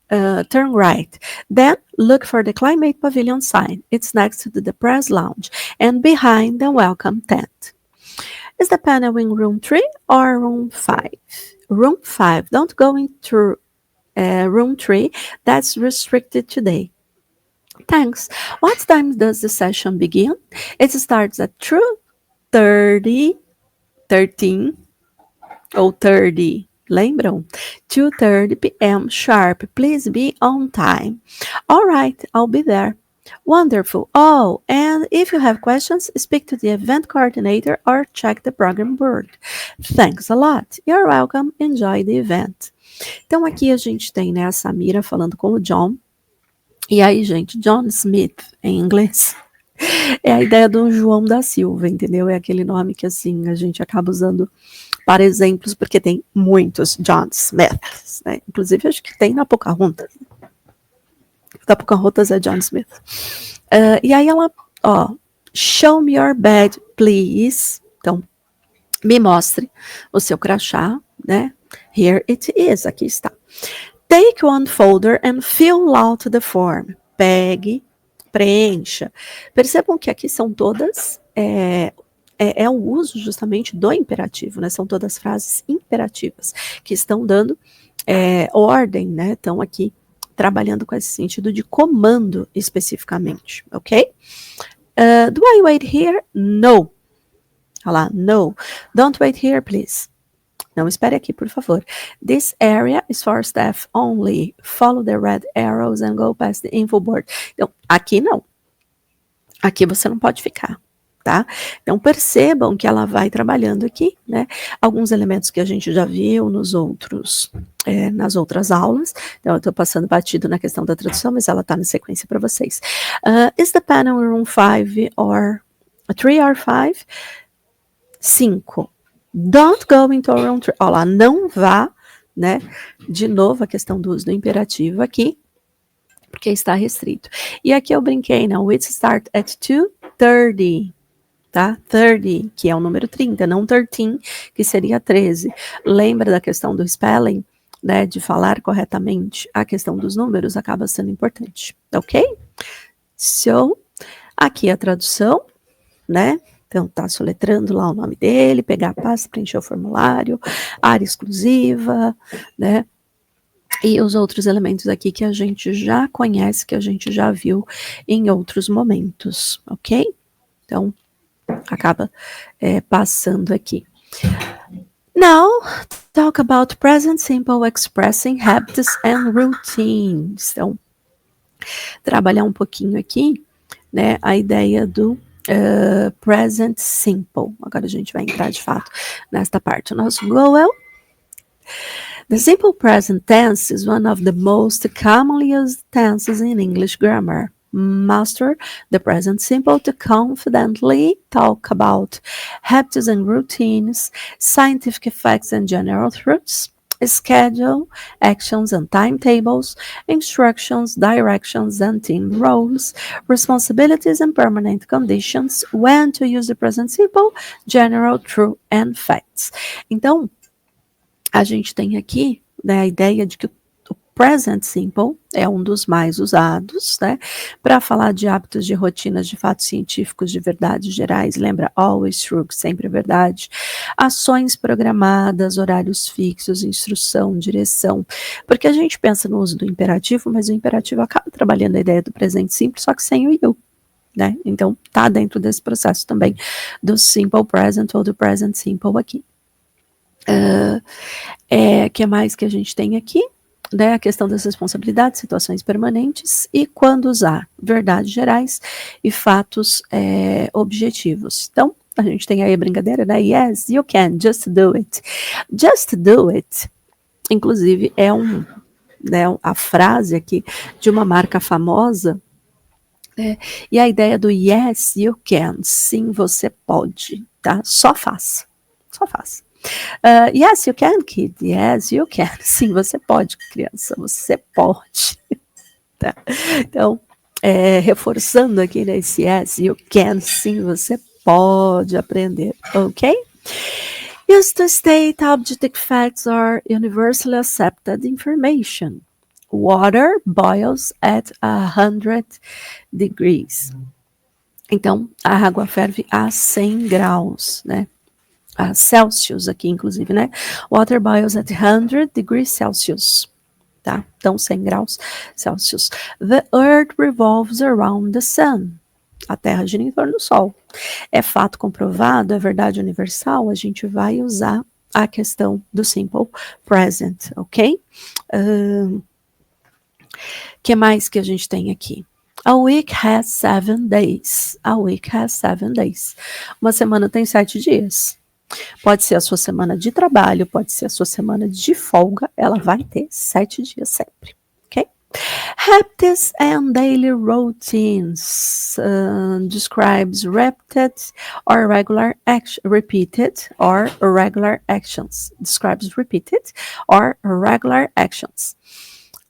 [SPEAKER 1] Turn right. Then look for the Climate Pavilion sign. It's next to the press lounge and behind the welcome tent. Is the panel in room 3 or room 5? Room 5. Don't go into room 3. That's restricted today. Thanks. What time does the session begin? It starts at 2:30, 13 ou 30. Lembram? 2:30 p.m. sharp. Please be on time. All right, I'll be there. Wonderful. Oh, and if you have questions, speak to the event coordinator or check the program board. Thanks a lot. You're welcome. Enjoy the event. Então, aqui a gente tem, né, a Samira falando com o John. E aí, gente, John Smith, em inglês, é a ideia do João da Silva, entendeu? É aquele nome que, assim, a gente acaba usando para exemplos, porque tem muitos John Smiths, né? Inclusive, acho que tem na Pocahontas. Da Pocahontas é John Smith. E aí ela, ó, show me your badge, please. Então, me mostre o seu crachá, né? Here it is, aqui está. Take one folder and fill out the form. Pegue, preencha. Percebam que aqui são todas, é o uso justamente do imperativo, né? São todas frases imperativas que estão dando ordem, né? Estão aqui trabalhando com esse sentido de comando especificamente, ok? Do I wait here? No. Olha lá, no. Don't wait here, please. Não espere aqui, por favor. This area is for staff only. Follow the red arrows and go past the info board. Então, aqui não. Aqui você não pode ficar, tá? Então, percebam que ela vai trabalhando aqui, né? Alguns elementos que a gente já viu nos outros, nas outras aulas. Então, eu estou passando batido na questão da tradução, mas ela está na sequência para vocês. Is the panel room 5 or 3 or 5? 5. Don't go into room 3. Olha lá, não vá, né? De novo, a questão do uso do imperativo aqui, porque está restrito. E aqui eu brinquei, não? Which start at 2:30, tá? 30, que é o número 30, não 13, que seria 13. Lembra da questão do spelling, né? De falar corretamente. A questão dos números acaba sendo importante, ok? So, aqui a tradução, né? Então, tá soletrando lá o nome dele, pegar a pasta, preencher o formulário, área exclusiva, né? E os outros elementos aqui que a gente já conhece, que a gente já viu em outros momentos, ok? Então, acaba passando aqui. Now, talk about present simple expressing habits and routines. Então, trabalhar um pouquinho aqui, né, a ideia do present simple. Agora a gente vai entrar de fato nesta parte. O nosso goal. The simple present tense is one of the most commonly used tenses in English grammar. Master the present simple to confidently talk about habits and routines, scientific facts and general truths, schedule, actions and timetables, instructions, directions and team roles, responsibilities and permanent conditions, when to use the present simple, general, true and facts. Então, a gente tem aqui, né, a ideia de que o present simple é um dos mais usados, né, para falar de hábitos, de rotinas, de fatos científicos, de verdades gerais. Lembra? Always true, sempre verdade. Ações programadas, horários fixos, instrução, direção. Porque a gente pensa no uso do imperativo, mas o imperativo acaba trabalhando a ideia do presente simples, só que sem o you, né? Então, tá dentro desse processo também do simple present ou do present simple aqui. Que mais que a gente tem aqui? Né, a questão das responsabilidades, situações permanentes e quando usar verdades gerais e fatos objetivos. Então, a gente tem aí a brincadeira, né? Yes, you can, just do it. Just do it, inclusive, é a frase aqui de uma marca famosa, e a ideia do yes, you can, sim, você pode, tá? Só faça, só faça. Yes, you can, kid. Yes, you can. Sim, você pode, criança. Você pode. Tá? Então, reforçando aqui nesse yes, you can. Sim, você pode aprender. Ok? Use to state objective facts or universally accepted information. Water boils at 100 degrees. Então, a água ferve a 100 graus, né? Celsius aqui, inclusive, né? Water boils at 100 degrees Celsius, tá? Então, 100 graus Celsius. The earth revolves around the sun. A Terra gira em torno do Sol. É fato comprovado, é verdade universal, a gente vai usar a questão do simple present, ok? Que mais que a gente tem aqui? A week has 7 days. A week has 7 days. Uma semana tem 7 dias. Pode ser a sua semana de trabalho, pode ser a sua semana de folga, ela vai ter 7 dias sempre, ok? Habits and daily routines describes repeated or regular actions. Describes repeated or regular actions.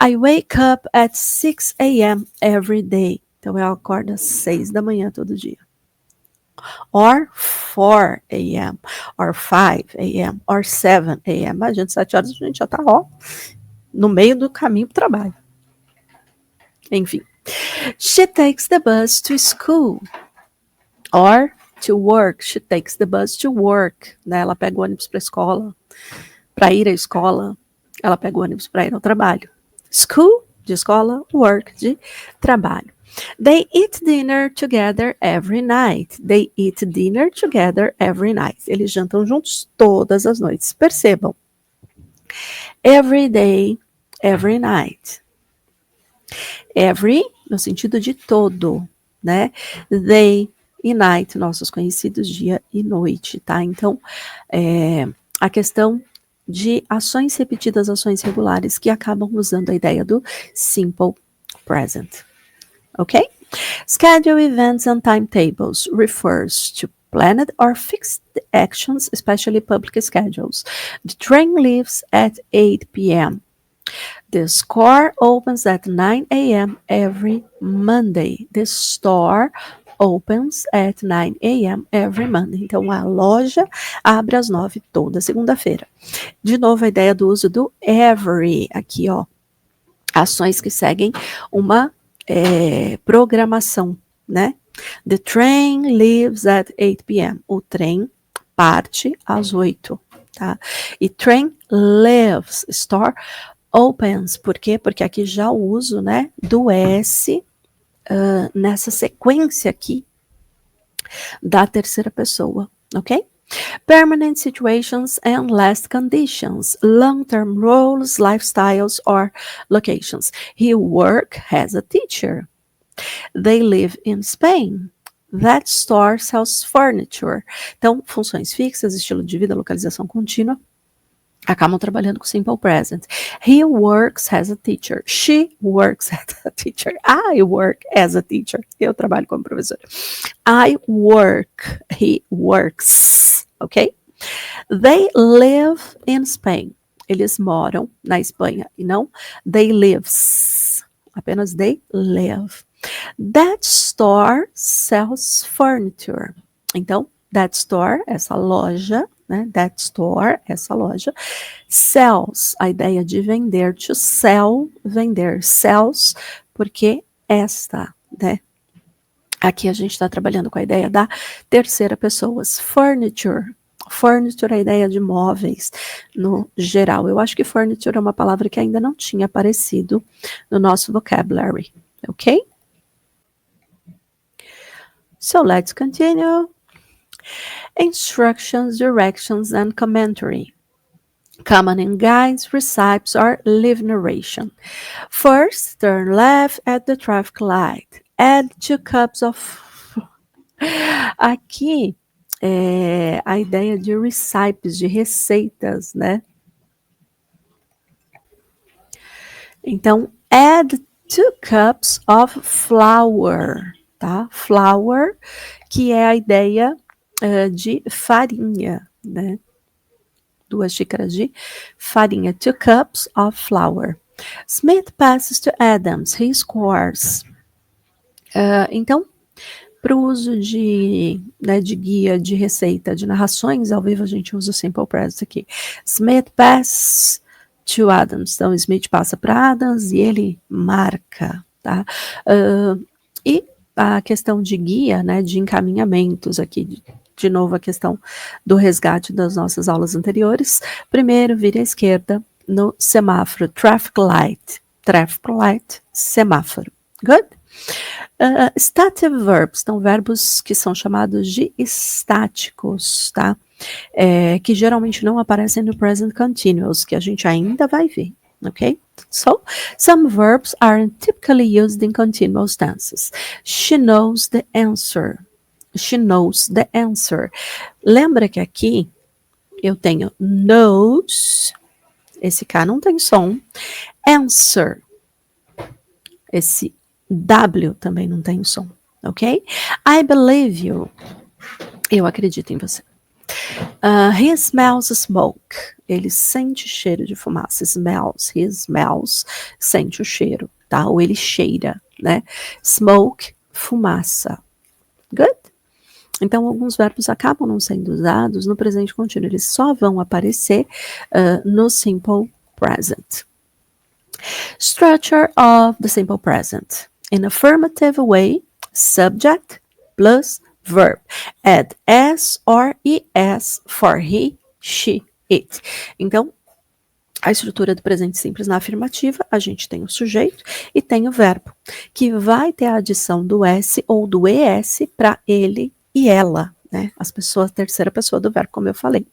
[SPEAKER 1] I wake up at 6 a.m. every day. Então eu acordo às 6 da manhã todo dia. Or 4 a.m. or 5 a.m. or 7 a.m. Imagina, 7 horas a gente já tá, no meio do caminho pro trabalho. Enfim. She takes the bus to school. Or to work. She takes the bus to work. Né? Ela pega o ônibus para a escola. Para ir à escola. Ela pega o ônibus para ir ao trabalho. School, de escola. Work, de trabalho. They eat dinner together every night. They eat dinner together every night. Eles jantam juntos todas as noites. Percebam. Every day, every night. Every, no sentido de todo, né? Day e night, nossos conhecidos dia e noite, tá? Então, a questão de ações repetidas, ações regulares, que acabam usando a ideia do simple present. Okay? Schedule events and timetables refers to planned or fixed actions, especially public schedules. The train leaves at 8 p.m. The store opens at 9 a.m. every Monday. The store opens at 9 a.m. every Monday. Então, a loja abre às 9 toda segunda-feira. De novo, a ideia do uso do every aqui, ações que seguem uma programação, né? The train leaves at 8 p.m. O trem parte às 8, tá? E train leaves, store opens, por quê? Porque aqui já o uso, né, do S nessa sequência aqui da terceira pessoa, ok? Permanent situations and last conditions, long-term roles, lifestyles, or locations. He works as a teacher. They live in Spain. That store sells furniture. Então, funções fixas, estilo de vida, localização contínua, acabam trabalhando com simple present. He works as a teacher. She works as a teacher. I work as a teacher. Eu trabalho como professora. I work. He works. Ok? They live in Spain. Eles moram na Espanha. E não they lives. Apenas they live. That store sells furniture. Então, that store, essa loja, né? That store, essa loja. Sells, a ideia de vender. To sell, vender. Sells, porque esta, né? Aqui a gente está trabalhando com a ideia da terceira pessoa. Furniture. Furniture é a ideia de móveis no geral. Eu acho que furniture é uma palavra que ainda não tinha aparecido no nosso vocabulary. Ok? So let's continue. Instructions, directions, and commentary. Common in guides, recipes, or live narration. First, turn left at the traffic light. Add 2 cups of... Aqui é a ideia de recipes, de receitas, né? Então, add 2 cups of flour, tá? Flour, que é a ideia de farinha, né? 2 xícaras de farinha. 2 cups of flour. Smith passes to Adams. He scores. Então, para o uso de guia, de receita, de narrações ao vivo, a gente usa o simple present aqui. Smith passes to Adams. Então, Smith passa para Adams e ele marca, tá? E a questão de guia, né, de encaminhamentos aqui, de novo a questão do resgate das nossas aulas anteriores. Primeiro, vire à esquerda no semáforo, traffic light, semáforo. Good? Stative verbs, então verbos que são chamados de estáticos, tá? Que geralmente não aparecem no present continuous, que a gente ainda vai ver, ok? So, some verbs aren't typically used in continuous tenses. She knows the answer. She knows the answer. Lembra que aqui eu tenho knows, esse K não tem som. Answer, esse W também não tem som, ok? I believe you. Eu acredito em você. He smells smoke. Ele sente cheiro de fumaça. Smells, he smells, sente o cheiro, tá? Ou ele cheira, né? Smoke, fumaça. Good? Então, alguns verbos acabam não sendo usados no presente contínuo. Eles só vão aparecer no simple present. Structure of the simple present. In affirmative way, subject plus verb. Add s or es for he, she, it. Então, a estrutura do presente simples na afirmativa, a gente tem o sujeito e tem o verbo, que vai ter a adição do s ou do es para ele e ela, né? As pessoas, terceira pessoa do verbo, como eu falei.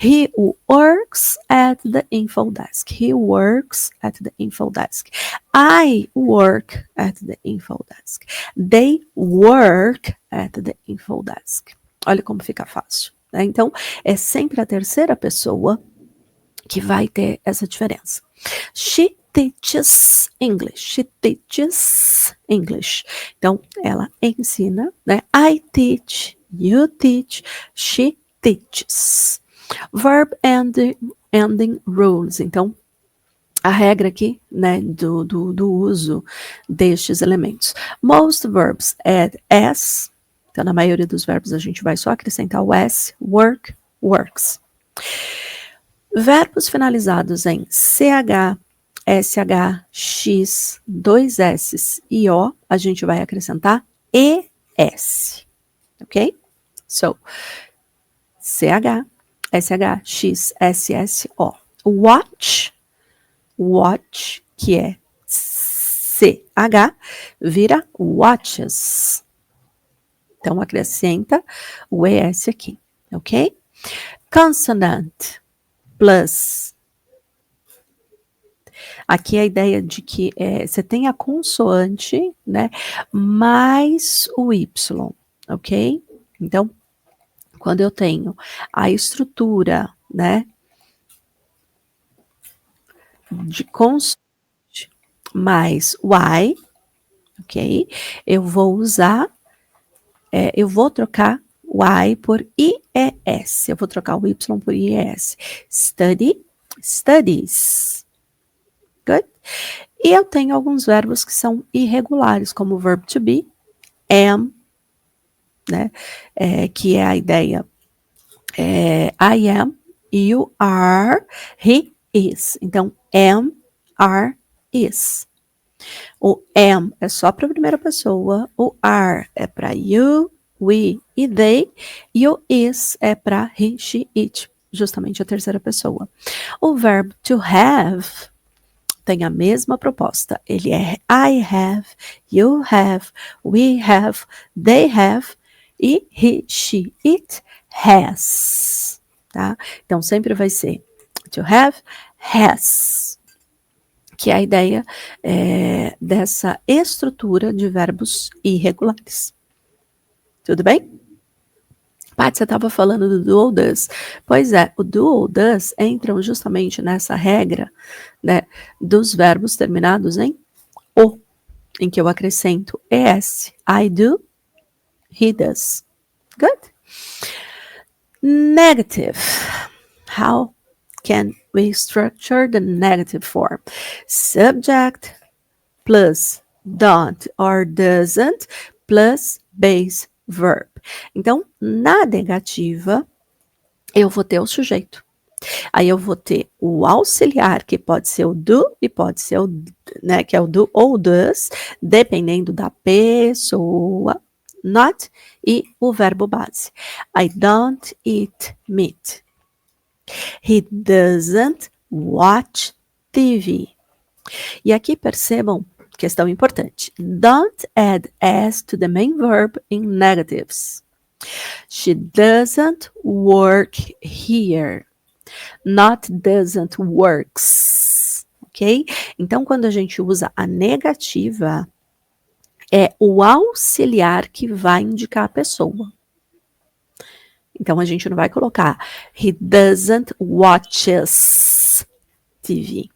[SPEAKER 1] He works at the info desk. He works at the info desk. I work at the info desk. They work at the info desk. Olha como fica fácil, né? Então, é sempre a terceira pessoa que vai ter essa diferença. She teaches English. She teaches English. Então, ela ensina, né? I teach, you teach, she teaches. Verb ending rules. Então, a regra aqui, né, do uso destes elementos. Most verbs add s. Então, na maioria dos verbos, a gente vai só acrescentar o s. Work, works. Verbos finalizados em CH, SH, X, dois S e O, a gente vai acrescentar ES, ok? So, CH, SH, X, SS, O. Watch, watch, que é CH, vira watches. Então, acrescenta o ES aqui, ok? Consonant plus. Aqui a ideia de que você tem a consoante, né, mais o Y, ok? Então, quando eu tenho a estrutura, né, de consoante mais Y, ok? Eu vou usar, eu vou trocar Y por IES. Eu vou trocar o Y por IES. Study, studies. Good? E eu tenho alguns verbos que são irregulares, como o verb to be, am, né? Que é a ideia I am, you are, he is. Então, am, are, is. O am é só para a primeira pessoa, o are é para you, we e they, e o is é para he, she, it, justamente a terceira pessoa. O verbo to have tem a mesma proposta. Ele é I have, you have, we have, they have e he, she, it has. Tá? Então, sempre vai ser to have, has. Que é a ideia dessa estrutura de verbos irregulares. Tudo bem? Paty, você estava falando do do ou does. Pois é, o do ou does entram justamente nessa regra, né, dos verbos terminados em o, em que eu acrescento es. I do, he does. Good? Negative. How can we structure the negative form? Subject plus don't or doesn't plus base verb. Então, na negativa, eu vou ter o sujeito. Aí eu vou ter o auxiliar, que pode ser o do e pode ser o, né, que é o do ou does, dependendo da pessoa, not, e o verbo base. I don't eat meat. He doesn't watch TV. E aqui percebam, questão importante. Don't add s to the main verb in negatives. She doesn't work here. Not doesn't works. ok? Então, quando a gente usa a negativa, é o auxiliar que vai indicar a pessoa. Então, a gente não vai colocar he doesn't watches TV.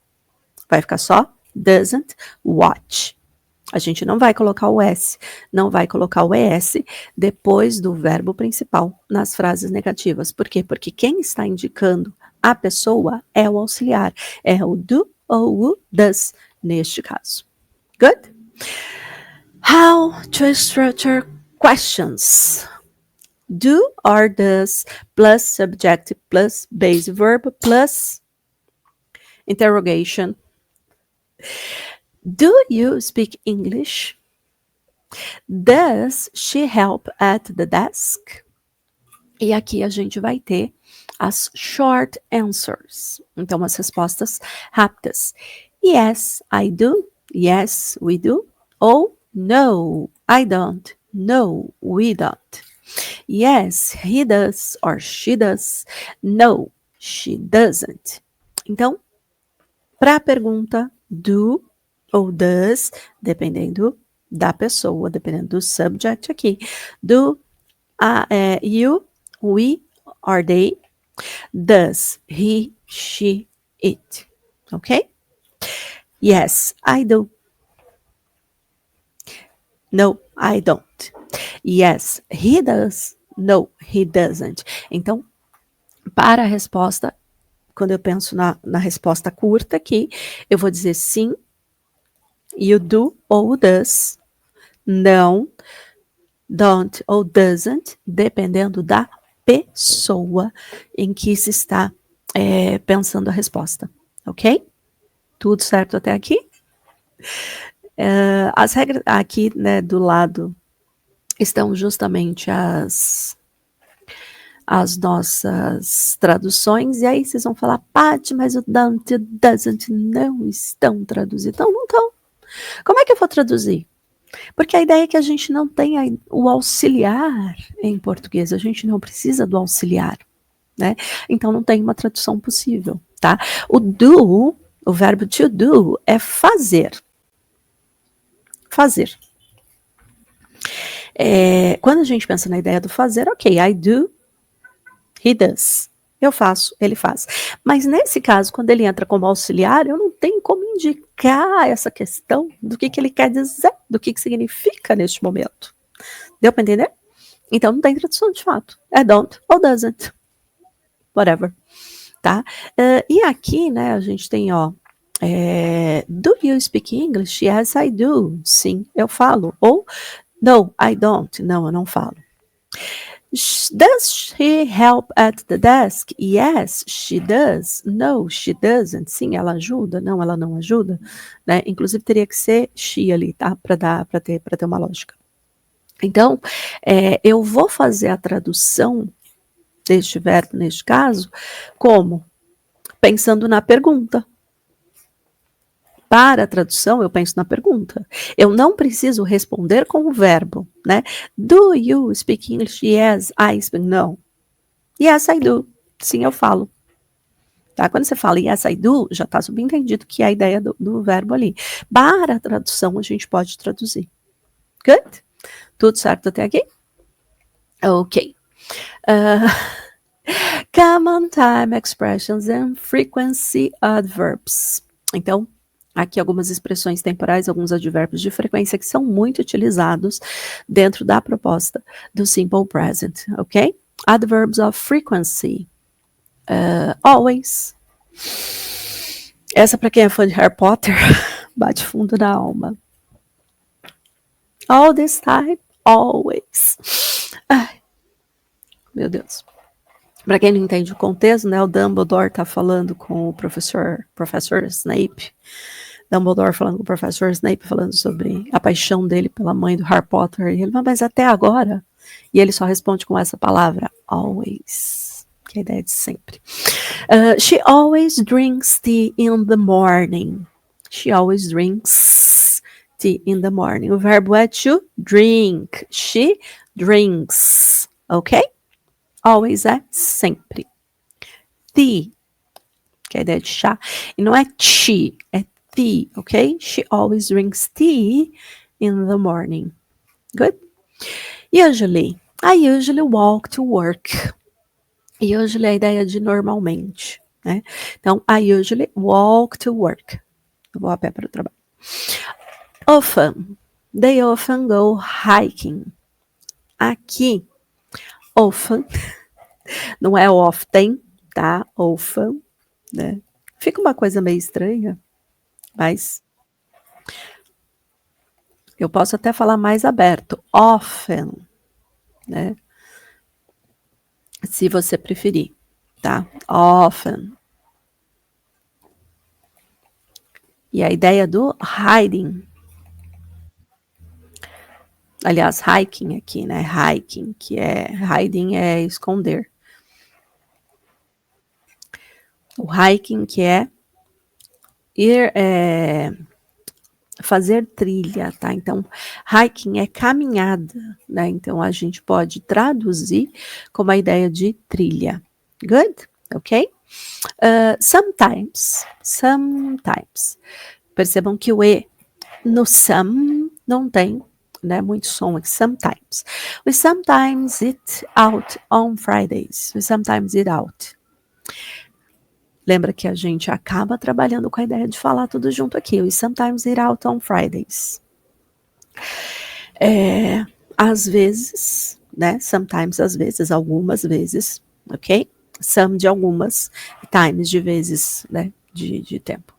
[SPEAKER 1] Vai ficar só doesn't watch. A gente não vai colocar o S, não vai colocar o ES depois do verbo principal nas frases negativas. Por quê? Porque quem está indicando a pessoa é o auxiliar. É o do ou o does, neste caso. Good? How to structure questions. Do or does plus subjective plus base verb plus interrogation. Do you speak English? Does she help at the desk? E aqui a gente vai ter as short answers. Então, as respostas rápidas. Yes, I do. Yes, we do. Ou no, I don't. No, we don't. Yes, he does or she does. No, she doesn't. Então, para a pergunta do ou does, dependendo da pessoa, dependendo do subject aqui, do you, we, or they, does he, she, it. Ok? Yes, I do. No, I don't. Yes, he does. No, he doesn't. Então, para a resposta, quando eu penso na resposta curta aqui, eu vou dizer sim, you do ou does, não, don't ou doesn't, dependendo da pessoa em que se está pensando a resposta, ok? Tudo certo até aqui? As regras aqui, né, do lado estão justamente as nossas traduções, e aí vocês vão falar, Paty, mas o don't e o doesn't não estão traduzidos. Então, não estão. Como é que eu vou traduzir? Porque a ideia é que a gente não tenha o auxiliar em português, a gente não precisa do auxiliar, né? Então, não tem uma tradução possível, tá? O do, o verbo to do, é fazer. Fazer. Quando a gente pensa na ideia do fazer, ok, I do, he does. Eu faço, ele faz. Mas nesse caso, quando ele entra como auxiliar, eu não tenho como indicar essa questão do que ele quer dizer, do que significa neste momento. Deu para entender? Então não tem tradução de fato. É don't ou doesn't. Whatever. Tá? E aqui, né, a gente tem, ó, do you speak English? Yes, I do. Sim, eu falo. Ou no, I don't. Não, eu não falo. Does she help at the desk? Yes, she does. No, she doesn't. Sim, ela ajuda. Não, ela não ajuda. Né? Inclusive teria que ser she ali, tá? Para ter uma lógica. Então, eu vou fazer a tradução deste verbo, neste caso, como? Pensando na pergunta. Para a tradução, eu penso na pergunta. Eu não preciso responder com o verbo, né? Do you speak English? Yes, I speak. No. Yes, I do. Sim, eu falo. Tá? Quando você fala yes, I do, já está subentendido que é a ideia do verbo ali. Para a tradução, a gente pode traduzir. Good? Tudo certo até aqui? Ok. Common time expressions and frequency adverbs. Então, aqui algumas expressões temporais, alguns advérbios de frequência que são muito utilizados dentro da proposta do simple present, ok? Adverbs of frequency. Always. Essa, para quem é fã de Harry Potter, bate fundo na alma. All this time, always. Ai, meu Deus. Para quem não entende o contexto, né, o Dumbledore está falando com o professor Snape. Dumbledore falando com o professor Snape, falando sobre a paixão dele pela mãe do Harry Potter. E ele, mas até agora? E ele só responde com essa palavra, always, que é a ideia de sempre. She always drinks tea in the morning. She always drinks tea in the morning. O verbo é to drink. She drinks. Ok? Always é sempre. Tea. que é a ideia de chá. E não é tea, é tea, ok? She always drinks tea in the morning. Good? Usually. I usually walk to work. Usually é a ideia de normalmente, né? Então, I usually walk to work. Eu vou a pé para o trabalho. Often. They often go hiking. Aqui, often, não é often, tá? Often, né? Fica uma coisa meio estranha, mas eu posso até falar mais aberto. Often, né? Se você preferir, tá? Often. E a ideia do hiding, aliás, hiking aqui, né? Hiking, que é hiding é esconder. O hiking que é ir fazer trilha, tá? Então, hiking é caminhada, né? Então, a gente pode traduzir como a ideia de trilha. Good? Ok? Sometimes. Percebam que o E no some não tem, né, muito som aqui. Sometimes. We sometimes eat out on Fridays. We sometimes eat out. Lembra que a gente acaba trabalhando com a ideia de falar tudo junto aqui. We sometimes eat out on Fridays. Às vezes, né? Sometimes, às vezes, algumas vezes, ok? Some de algumas, times de vezes, né? De tempo.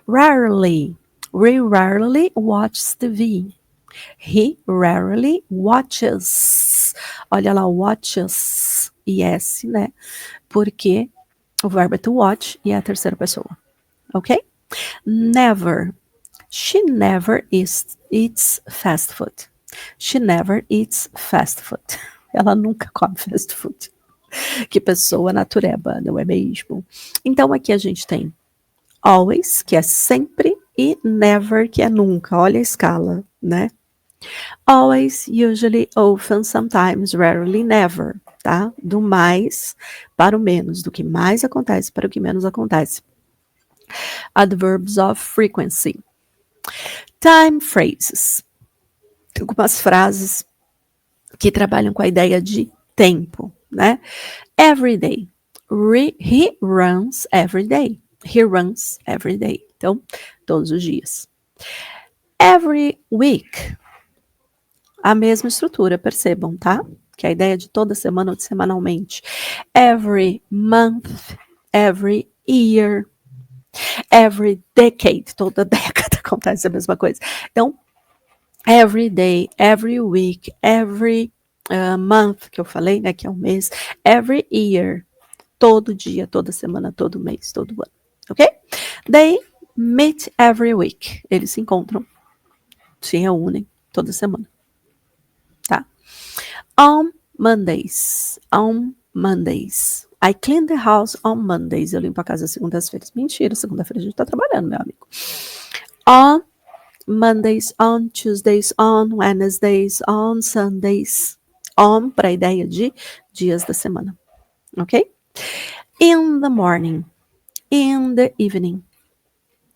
[SPEAKER 1] Rarely. We rarely watch TV. He rarely watches. Olha lá, watches. Yes, né? Porque o verbo é to watch e é a terceira pessoa. Ok? Never. She never eats fast food. She never eats fast food. Ela nunca come fast food. Que pessoa natureba, não é mesmo? Então aqui a gente tem always, que é sempre, e never, que é nunca. Olha a escala, né? Always, usually, often, sometimes, rarely, never, tá? Do mais para o menos, do que mais acontece para o que menos acontece. Adverbs of frequency. Time phrases. Algumas frases que trabalham com a ideia de tempo, né? Every day. He runs every day. He runs every day. Então, todos os dias. Every week. A mesma estrutura, percebam, tá? Que é a ideia de toda semana ou de semanalmente. Every month, every year, every decade. Toda década acontece a mesma coisa. Então, every day, every week, every month, que eu falei, né, que é um mês, every year, todo dia, toda semana, todo mês, todo ano, ok? They meet every week. Eles se encontram, se reúnem toda semana, tá? On Mondays. I clean the house on Mondays. Eu limpo a casa segundas-feiras. Mentira, segunda-feira a gente tá trabalhando, meu amigo. On Mondays, on Tuesdays, on Wednesdays, on Sundays. On para a ideia de dias da semana, ok? In the morning, in the evening,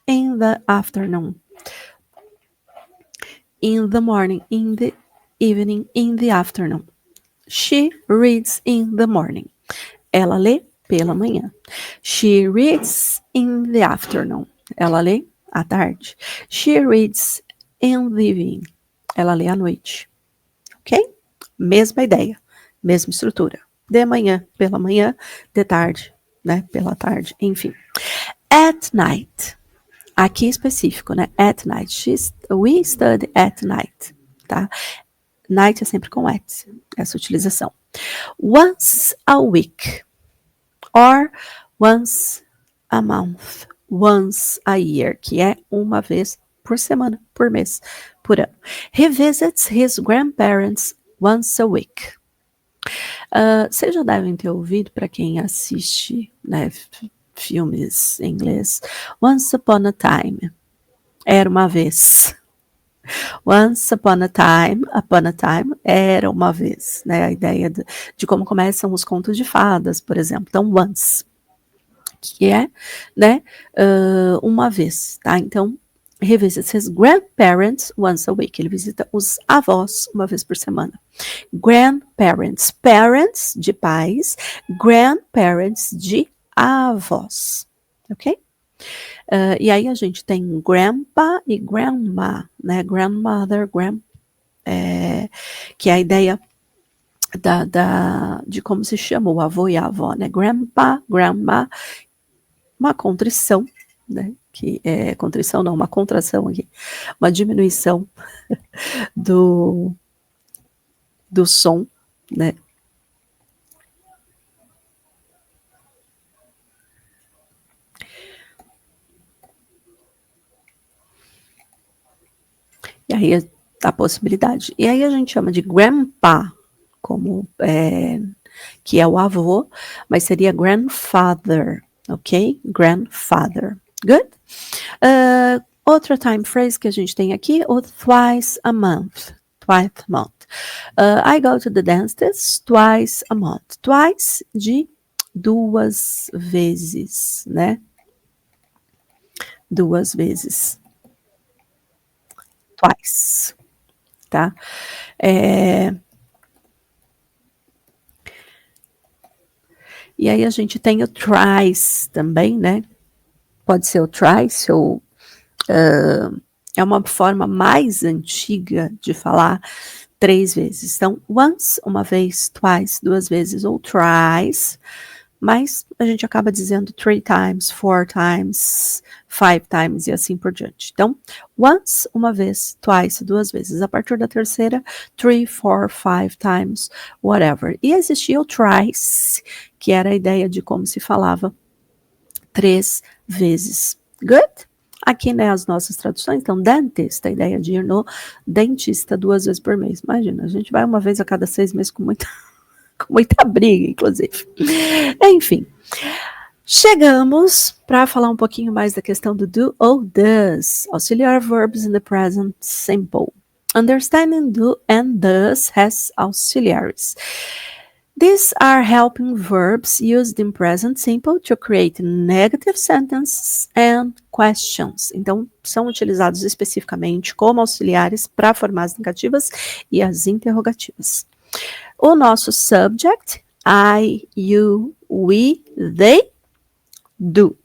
[SPEAKER 1] in the afternoon. In the morning, in the evening, in the afternoon. She reads in the morning. Ela lê pela manhã. She reads in the afternoon. Ela lê à tarde. She reads in the evening. Ela lê à noite. Ok? Mesma ideia, mesma estrutura. De manhã, pela manhã, de tarde, né? Pela tarde, enfim. At night. Aqui específico, né? At night. We study at night, tá? Night é sempre com at, essa utilização. Once a week. Or once a month. Once a year, que é uma vez por semana, por mês, por ano. He visits his grandparents once a week. Vocês já devem ter ouvido, para quem assiste, né, filmes em inglês, Once Upon a Time. Era uma vez. Once upon a time, era uma vez, né? A ideia de como começam os contos de fadas, por exemplo. Então, once. que é, né, uma vez, tá? Então, he visits his grandparents once a week. Ele visita os avós uma vez por semana. Grandparents, parents de pais, grandparents de avós, ok? E aí a gente tem grandpa e grandma, né? Grandmother, que é a ideia de como se chama o avô e a avó, né? Grandpa, grandma, uma contrição, né? Que é contrição, não, uma contração aqui, uma diminuição do som, né? E aí a possibilidade. E aí a gente chama de grandpa, como que é o avô, mas seria grandfather, ok? Grandfather. Good? Outra time phrase que a gente tem aqui, o twice a month. Twice a month. I go to the dentist twice a month. Twice de 2 vezes, né? 2 vezes. Twice, tá? E aí a gente tem o thrice também, né? Pode ser o thrice ou é uma forma mais antiga de falar 3 vezes. Então, once, uma vez, twice, 2 vezes, ou thrice, mas a gente acaba dizendo 3 times, 4 times, 5 times e assim por diante. Então, once, uma vez, twice, 2 vezes. A partir da terceira, 3, 4, 5 times, whatever. E existia o thrice, que era a ideia de como se falava 3 vezes. Good? Aqui, né, as nossas traduções, então, dentist, a ideia de ir no dentista 2 vezes por mês. Imagina, a gente vai uma vez a cada 6 meses com muita briga, inclusive. Enfim, chegamos para falar um pouquinho mais da questão do do ou does. Auxiliar verbs in the present simple. Understanding do and does has auxiliaries. These are helping verbs used in present simple to create negative sentences and questions. Então, são utilizados especificamente como auxiliares para formar as negativas e as interrogativas. O nosso subject, I, you, we, they, do.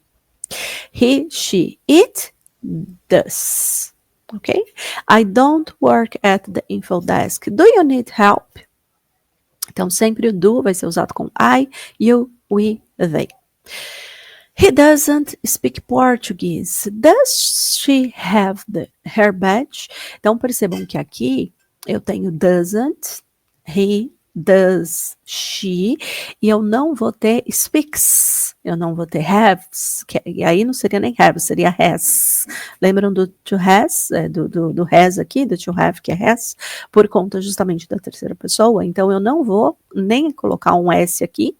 [SPEAKER 1] He, she, it, does. Ok? I don't work at the info desk. Do you need help? Então, sempre o do vai ser usado com I, you, we, they. He doesn't speak Portuguese. Does she have her badge? Então, percebam que aqui eu tenho doesn't, he, does, she, e eu não vou ter speaks, eu não vou ter haves, e aí não seria nem have, seria has. Lembram do to has, do has aqui, do to have, que é has, por conta justamente da terceira pessoa, então eu não vou nem colocar um S aqui,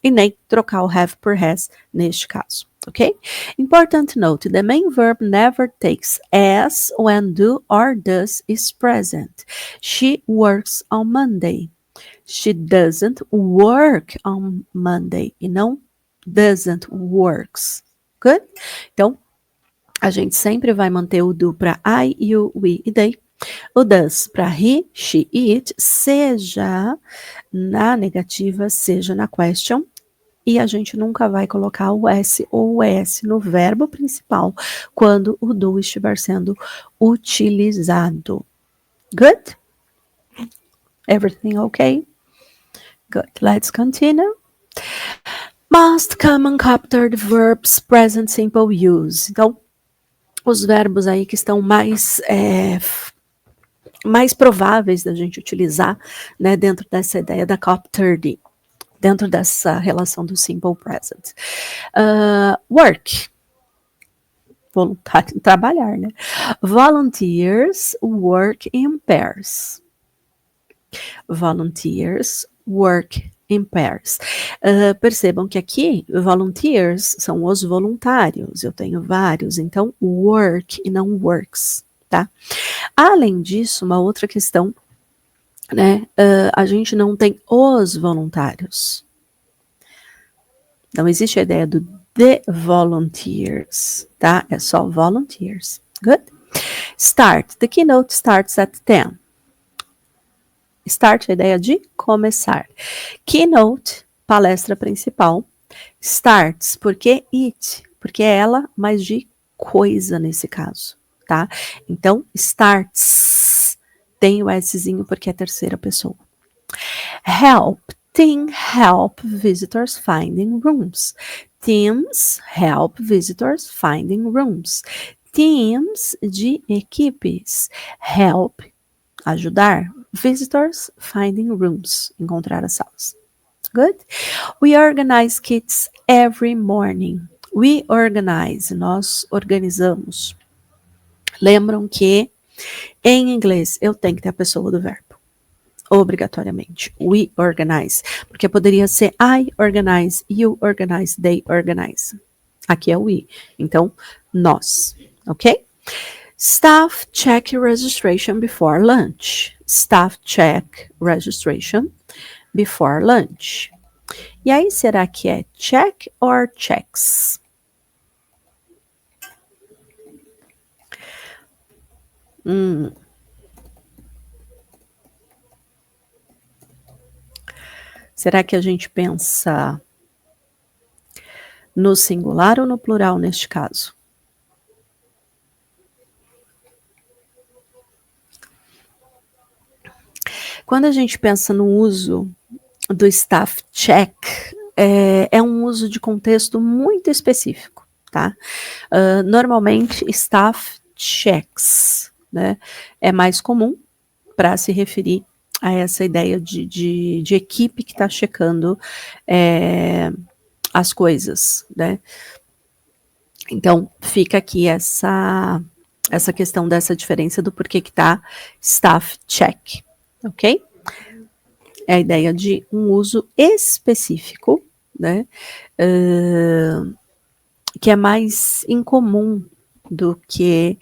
[SPEAKER 1] e nem trocar o have por has neste caso, ok? Important note, the main verb never takes as when do or does is present. She works on Monday. She doesn't work on Monday. E não doesn't works. Good? Então, a gente sempre vai manter o do para I, you, we e they. O does para he, she e it, seja na negativa, seja na question. E a gente nunca vai colocar o S ou o S no verbo principal quando o do estiver sendo utilizado. Good? Everything okay? Good. Let's continue. Most common captured verbs, present simple use. Então, os verbos aí que estão mais prováveis da gente utilizar, né, dentro dessa ideia da captured, dentro dessa relação do simple present. Work. Voluntário, trabalhar, né? Volunteers work in pairs. Volunteers work in pairs. Percebam que aqui, volunteers são os voluntários. Eu tenho vários, então work e não works, tá? Além disso, uma outra questão, né? A gente não tem os voluntários. Não existe a ideia do The volunteers, tá? É só volunteers. Good? Start. The keynote starts at 10. Start, a ideia de começar. Keynote, palestra principal. Starts, porque it? Porque é ela, mas de coisa nesse caso, tá? Então, starts tem o Szinho porque é terceira pessoa. Help. Team help visitors finding rooms. Teams help visitors finding rooms. Teams de equipes. Help, ajudar. Visitors finding rooms, encontrar as salas. Good? We organize kits every morning. We organize, nós organizamos. Lembram que em inglês eu tenho que ter a pessoa do verbo. Obrigatoriamente. We organize. Porque poderia ser I organize, you organize, they organize. Aqui é we. Então, nós. Ok? Staff check registration before lunch. Staff check registration before lunch. E aí, será que é check or checks? Será que a gente pensa no singular ou no plural neste caso? Quando a gente pensa no uso do staff check, é um uso de contexto muito específico, tá? Normalmente, staff checks, né? É mais comum para se referir a essa ideia de equipe que está checando as coisas, né? Então, fica aqui essa questão dessa diferença do porquê que tá staff check, ok? É a ideia de um uso específico, né? Que é mais incomum do que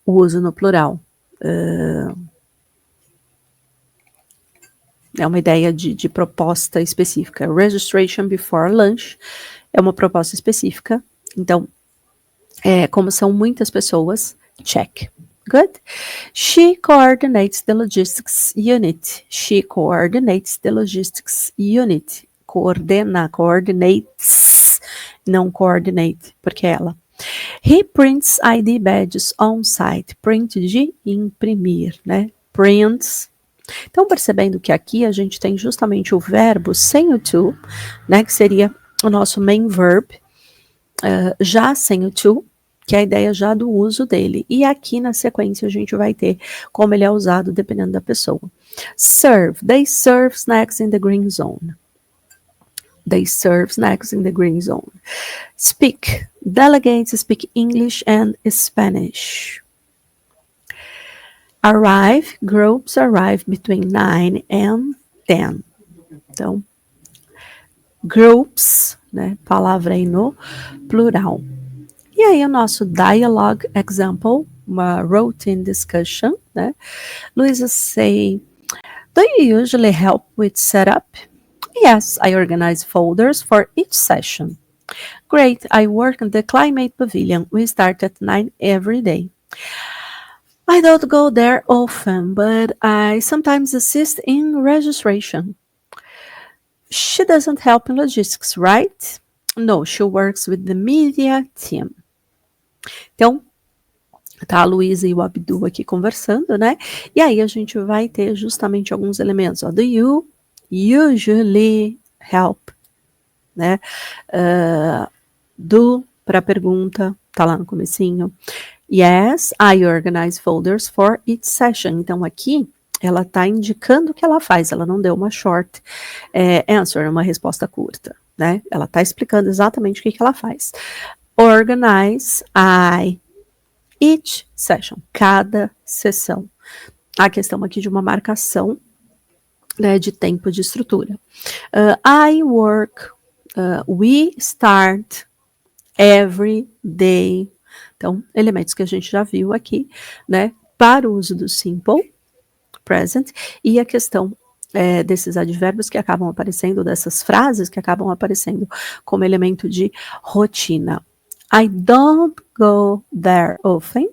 [SPEAKER 1] o uso no plural. É uma ideia de proposta específica. Registration before lunch é uma proposta específica. Então, como são muitas pessoas, check. Good? She coordinates the logistics unit. She coordinates the logistics unit. Coordinates, não coordinate, porque é ela. He prints ID badges on site. Print de imprimir, né? Prints. Então, percebendo que aqui a gente tem justamente o verbo sem o to, né? Que seria o nosso main verb, já sem o to, que é a ideia já do uso dele. E aqui na sequência a gente vai ter como ele é usado dependendo da pessoa. Serve. They serve snacks in the green zone. They serve snacks in the green zone. Speak. Delegates speak English and Spanish. Arrive. Groups arrive between 9 and 10. Então, groups, né? Palavra aí no plural. E aí o nosso dialogue example, uma routine discussion, né? Luisa say, do you usually help with setup? Yes, I organize folders for each session. Great, I work in the Climate Pavilion. We start at 9 every day. I don't go there often, but I sometimes assist in registration. She doesn't help in logistics, right? No, she works with the media team. Então, tá a Luísa e o Abdu aqui conversando, né? E aí a gente vai ter justamente alguns elementos. Ó, do you usually help, né? Do para pergunta, tá lá no comecinho. Yes, I organize folders for each session. Então aqui ela tá indicando o que ela faz. Ela não deu uma short answer, uma resposta curta, né? Ela tá explicando exatamente o que ela faz. Organize, each session, cada sessão. A questão aqui de uma marcação, né, de tempo de estrutura. I work, we start every day. Então, elementos que a gente já viu aqui, né, para o uso do simple present. E a questão desses advérbios que acabam aparecendo, dessas frases que acabam aparecendo como elemento de rotina. I don't go there often,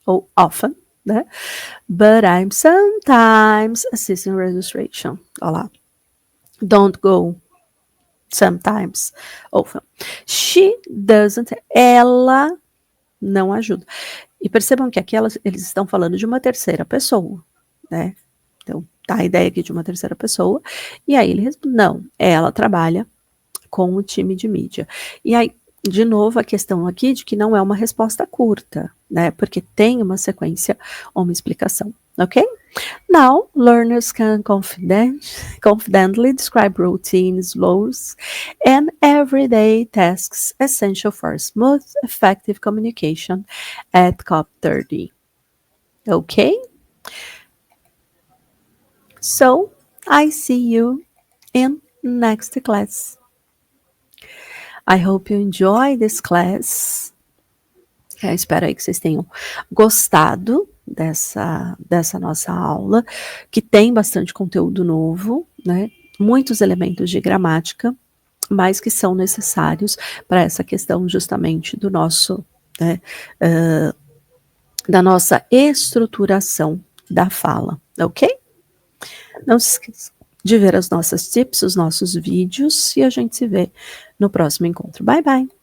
[SPEAKER 1] ou often, né? But I'm sometimes assisting registration. Olha lá. Don't go sometimes, often. She doesn't, ela não ajuda. E percebam que aqui eles estão falando de uma terceira pessoa, né? Então, tá a ideia aqui de uma terceira pessoa. E aí ele responde, não, ela trabalha com o time de mídia. E aí, de novo, a questão aqui de que não é uma resposta curta, né? Porque tem uma sequência ou uma explicação, ok? Now, learners can confidently describe routines, laws, and everyday tasks essential for smooth, effective communication at COP30. Okay? So, I see you in next class. I hope you enjoy this class. Espero aí que vocês tenham gostado dessa nossa aula, que tem bastante conteúdo novo, né? Muitos elementos de gramática, mas que são necessários para essa questão justamente do nosso, né, da nossa estruturação da fala, ok? Não se esqueça de ver as nossas tips, os nossos vídeos, e a gente se vê no próximo encontro. Bye, bye!